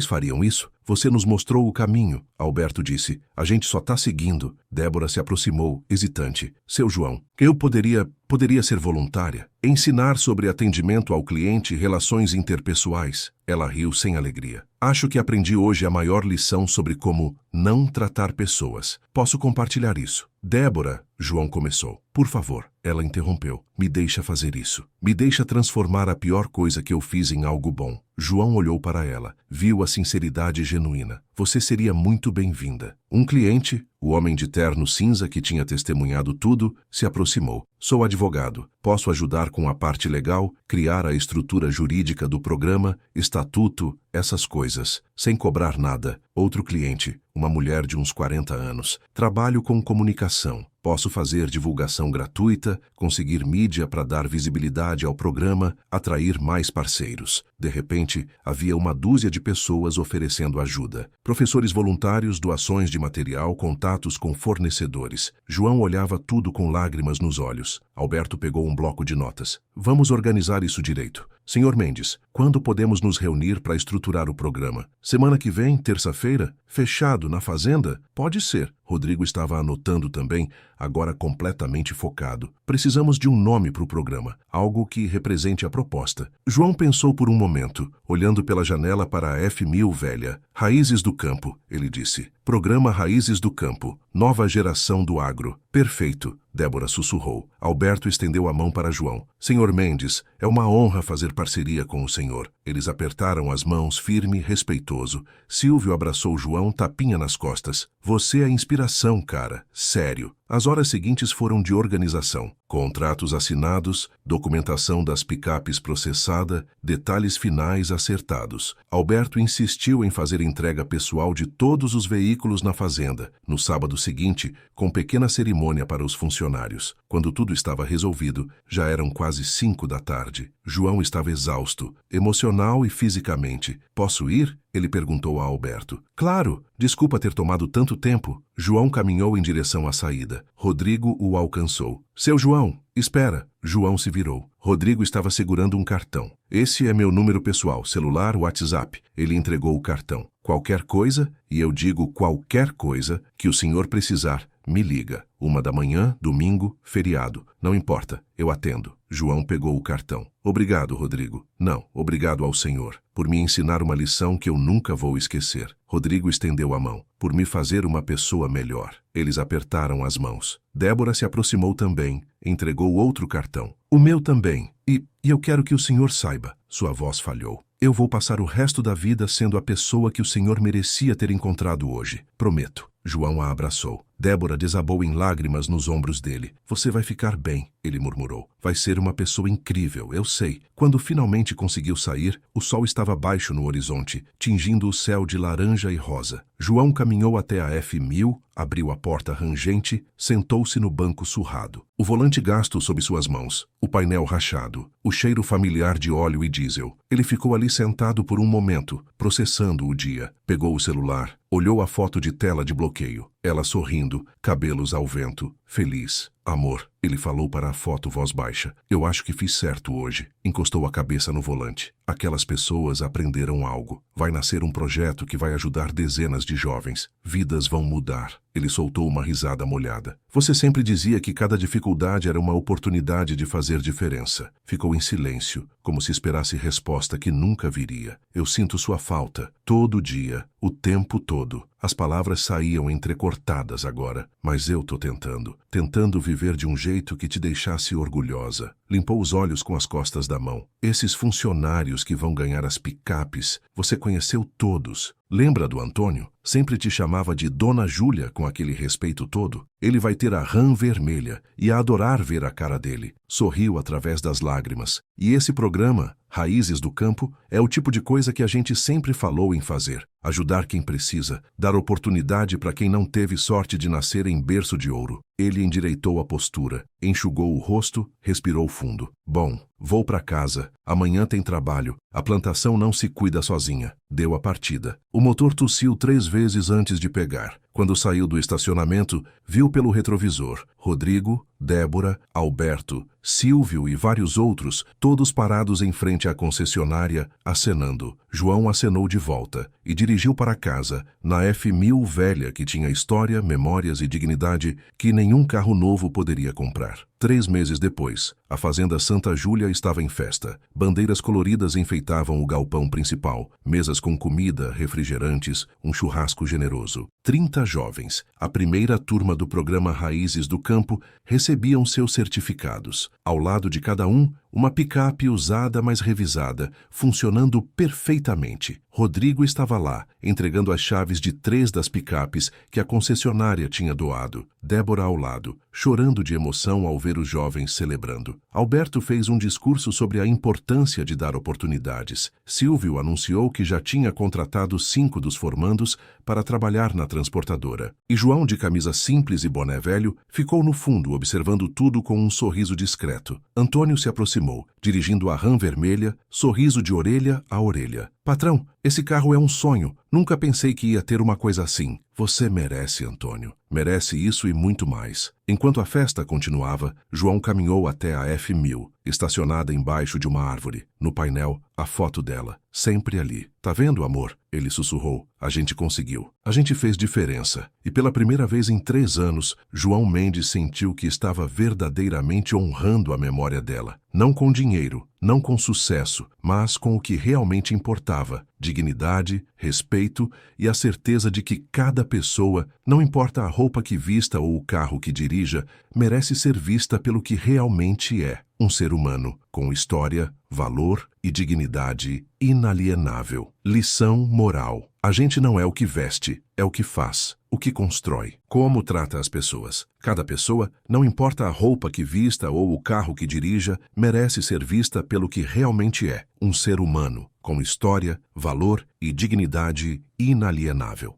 fariam isso? Você nos mostrou o caminho, Alberto disse. A gente só tá seguindo. Débora se aproximou, hesitante. Seu João, eu poderia ser voluntária. Ensinar sobre atendimento ao cliente e relações interpessoais. Ela riu sem alegria. Acho que aprendi hoje a maior lição sobre como não tratar pessoas. Posso compartilhar isso? Débora, João começou. Por favor, ela interrompeu. Me deixa fazer isso. Me deixa transformar a pior coisa que eu fiz em algo bom. João olhou para ela. Viu a sinceridade genuína. Você seria muito bem-vinda. Um cliente, o homem de terno cinza que tinha testemunhado tudo, se aproximou. Sou advogado. Posso ajudar com a parte legal, criar a estrutura jurídica do programa, estatuto, essas coisas, sem cobrar nada. Outro cliente, uma mulher de uns 40 anos. Trabalho com comunicação. Posso fazer divulgação gratuita, conseguir mídia para dar visibilidade ao programa, atrair mais parceiros. De repente, havia uma dúzia de pessoas oferecendo ajuda. Professores voluntários, doações de material, contatos com fornecedores. João olhava tudo com lágrimas nos olhos. Alberto pegou um bloco de notas. Vamos organizar isso direito. Senhor Mendes, quando podemos nos reunir para estruturar o programa? Semana que vem, terça-feira? Fechado na fazenda? Pode ser. Rodrigo estava anotando também, agora completamente focado. Precisamos de um nome para o programa, algo que represente a proposta. João pensou por um momento, olhando pela janela para a F1000 velha. Raízes do Campo, ele disse. Programa Raízes do Campo, nova geração do agro. Perfeito, Débora sussurrou. Alberto estendeu a mão para João. Senhor Mendes, é uma honra fazer parceria com o senhor. Eles apertaram as mãos firme e respeitoso. Silvio abraçou João, tapinha nas costas. Você é inspiração, cara. Sério. As horas seguintes foram de organização. Contratos assinados, documentação das picapes processada, detalhes finais acertados. Alberto insistiu em fazer entrega pessoal de todos os veículos na fazenda, no sábado seguinte, com pequena cerimônia para os funcionários. Quando tudo estava resolvido, já eram quase 5 da tarde. João estava exausto, emocional e fisicamente. Posso ir? Ele perguntou a Alberto. Claro! Desculpa ter tomado tanto tempo. João caminhou em direção à saída. Rodrigo o alcançou. Seu João, espera. João se virou. Rodrigo estava segurando um cartão. Esse é meu número pessoal, celular, WhatsApp. Ele entregou o cartão. Qualquer coisa, e eu digo qualquer coisa, que o senhor precisar, me liga. 1 da manhã, domingo, feriado. Não importa, eu atendo. João pegou o cartão. Obrigado, Rodrigo. Não, obrigado ao senhor, por me ensinar uma lição que eu nunca vou esquecer. Rodrigo estendeu a mão. Por me fazer uma pessoa melhor. Eles apertaram as mãos. Débora se aproximou também, entregou outro cartão. O meu também. E eu quero que o senhor saiba. Sua voz falhou. Eu vou passar o resto da vida sendo a pessoa que o senhor merecia ter encontrado hoje. Prometo. João a abraçou. Débora desabou em lágrimas nos ombros dele. Você vai ficar bem, ele murmurou. Vai ser uma pessoa incrível, eu sei. Quando finalmente conseguiu sair, o sol estava baixo no horizonte, tingindo o céu de laranja e rosa. João caminhou até a F1000, abriu a porta rangente, sentou-se no banco surrado. O volante gasto sob suas mãos, o painel rachado, o cheiro familiar de óleo e diesel. Ele ficou ali sentado por um momento, processando o dia. Pegou o celular, olhou a foto de tela de bloqueio. Ela sorrindo, cabelos ao vento, feliz. Amor, ele falou para a foto voz baixa. Eu acho que fiz certo hoje. Encostou a cabeça no volante. Aquelas pessoas aprenderam algo. Vai nascer um projeto que vai ajudar dezenas de jovens. Vidas vão mudar. Ele soltou uma risada molhada. Você sempre dizia que cada dificuldade era uma oportunidade de fazer diferença. Ficou em silêncio, como se esperasse resposta que nunca viria. Eu sinto sua falta, todo dia, o tempo todo. As palavras saíam entrecortadas agora, mas eu tô tentando viver de um jeito que te deixasse orgulhosa. Limpou os olhos com as costas da mão. Esses funcionários que vão ganhar as picapes, você conheceu todos. Lembra do Antônio? Sempre te chamava de Dona Júlia com aquele respeito todo. Ele vai ter a rã vermelha e a adorar ver a cara dele. Sorriu através das lágrimas. E esse programa, Raízes do Campo, é o tipo de coisa que a gente sempre falou em fazer. Ajudar quem precisa, dar oportunidade para quem não teve sorte de nascer em berço de ouro. Ele endireitou a postura, enxugou o rosto, respirou fundo. Bom, vou para casa. Amanhã tem trabalho. A plantação não se cuida sozinha. Deu a partida. O motor tossiu 3 vezes antes de pegar. Quando saiu do estacionamento, viu pelo retrovisor. Rodrigo, Débora, Alberto, Silvio e vários outros, todos parados em frente à concessionária, acenando. João acenou de volta e dirigiu para casa, na F1000 velha que tinha história, memórias e dignidade que nenhum carro novo poderia comprar. 3 meses depois, a Fazenda Santa Júlia estava em festa. Bandeiras coloridas enfeitavam o galpão principal, mesas com comida, refrigerantes, um churrasco generoso. 30 jovens, a primeira turma do programa Raízes do Campo, recebiam seus certificados. Ao lado de cada um, uma picape usada, mas revisada, funcionando perfeitamente. Rodrigo estava lá, entregando as chaves de 3 das picapes que a concessionária tinha doado. Débora ao lado, chorando de emoção ao ver os jovens celebrando. Alberto fez um discurso sobre a importância de dar oportunidades. Silvio anunciou que já tinha contratado 5 dos formandos para trabalhar na transportadora. E João, de camisa simples e boné velho, ficou no fundo observando tudo com um sorriso discreto. Antônio se aproximou, dirigindo a Ram vermelha, sorriso de orelha a orelha. Patrão, esse carro é um sonho. Nunca pensei que ia ter uma coisa assim. Você merece, Antônio. Merece isso e muito mais. Enquanto a festa continuava, João caminhou até a F1000, estacionada embaixo de uma árvore. No painel, a foto dela, sempre ali. Tá vendo, amor? Ele sussurrou. A gente conseguiu. A gente fez diferença. E pela primeira vez em 3 anos, João Mendes sentiu que estava verdadeiramente honrando a memória dela. Não com dinheiro, não com sucesso, mas com o que realmente importava. Dignidade, respeito e a certeza de que cada pessoa, não importa a roupa que vista ou o carro que dirija, merece ser vista pelo que realmente é. Um ser humano, com história, valor e dignidade inalienável. Lição moral. A gente não é o que veste, é o que faz, o que constrói. Como trata as pessoas. Cada pessoa, não importa a roupa que vista ou o carro que dirija, merece ser vista pelo que realmente é. Um ser humano, com história, valor e dignidade inalienável.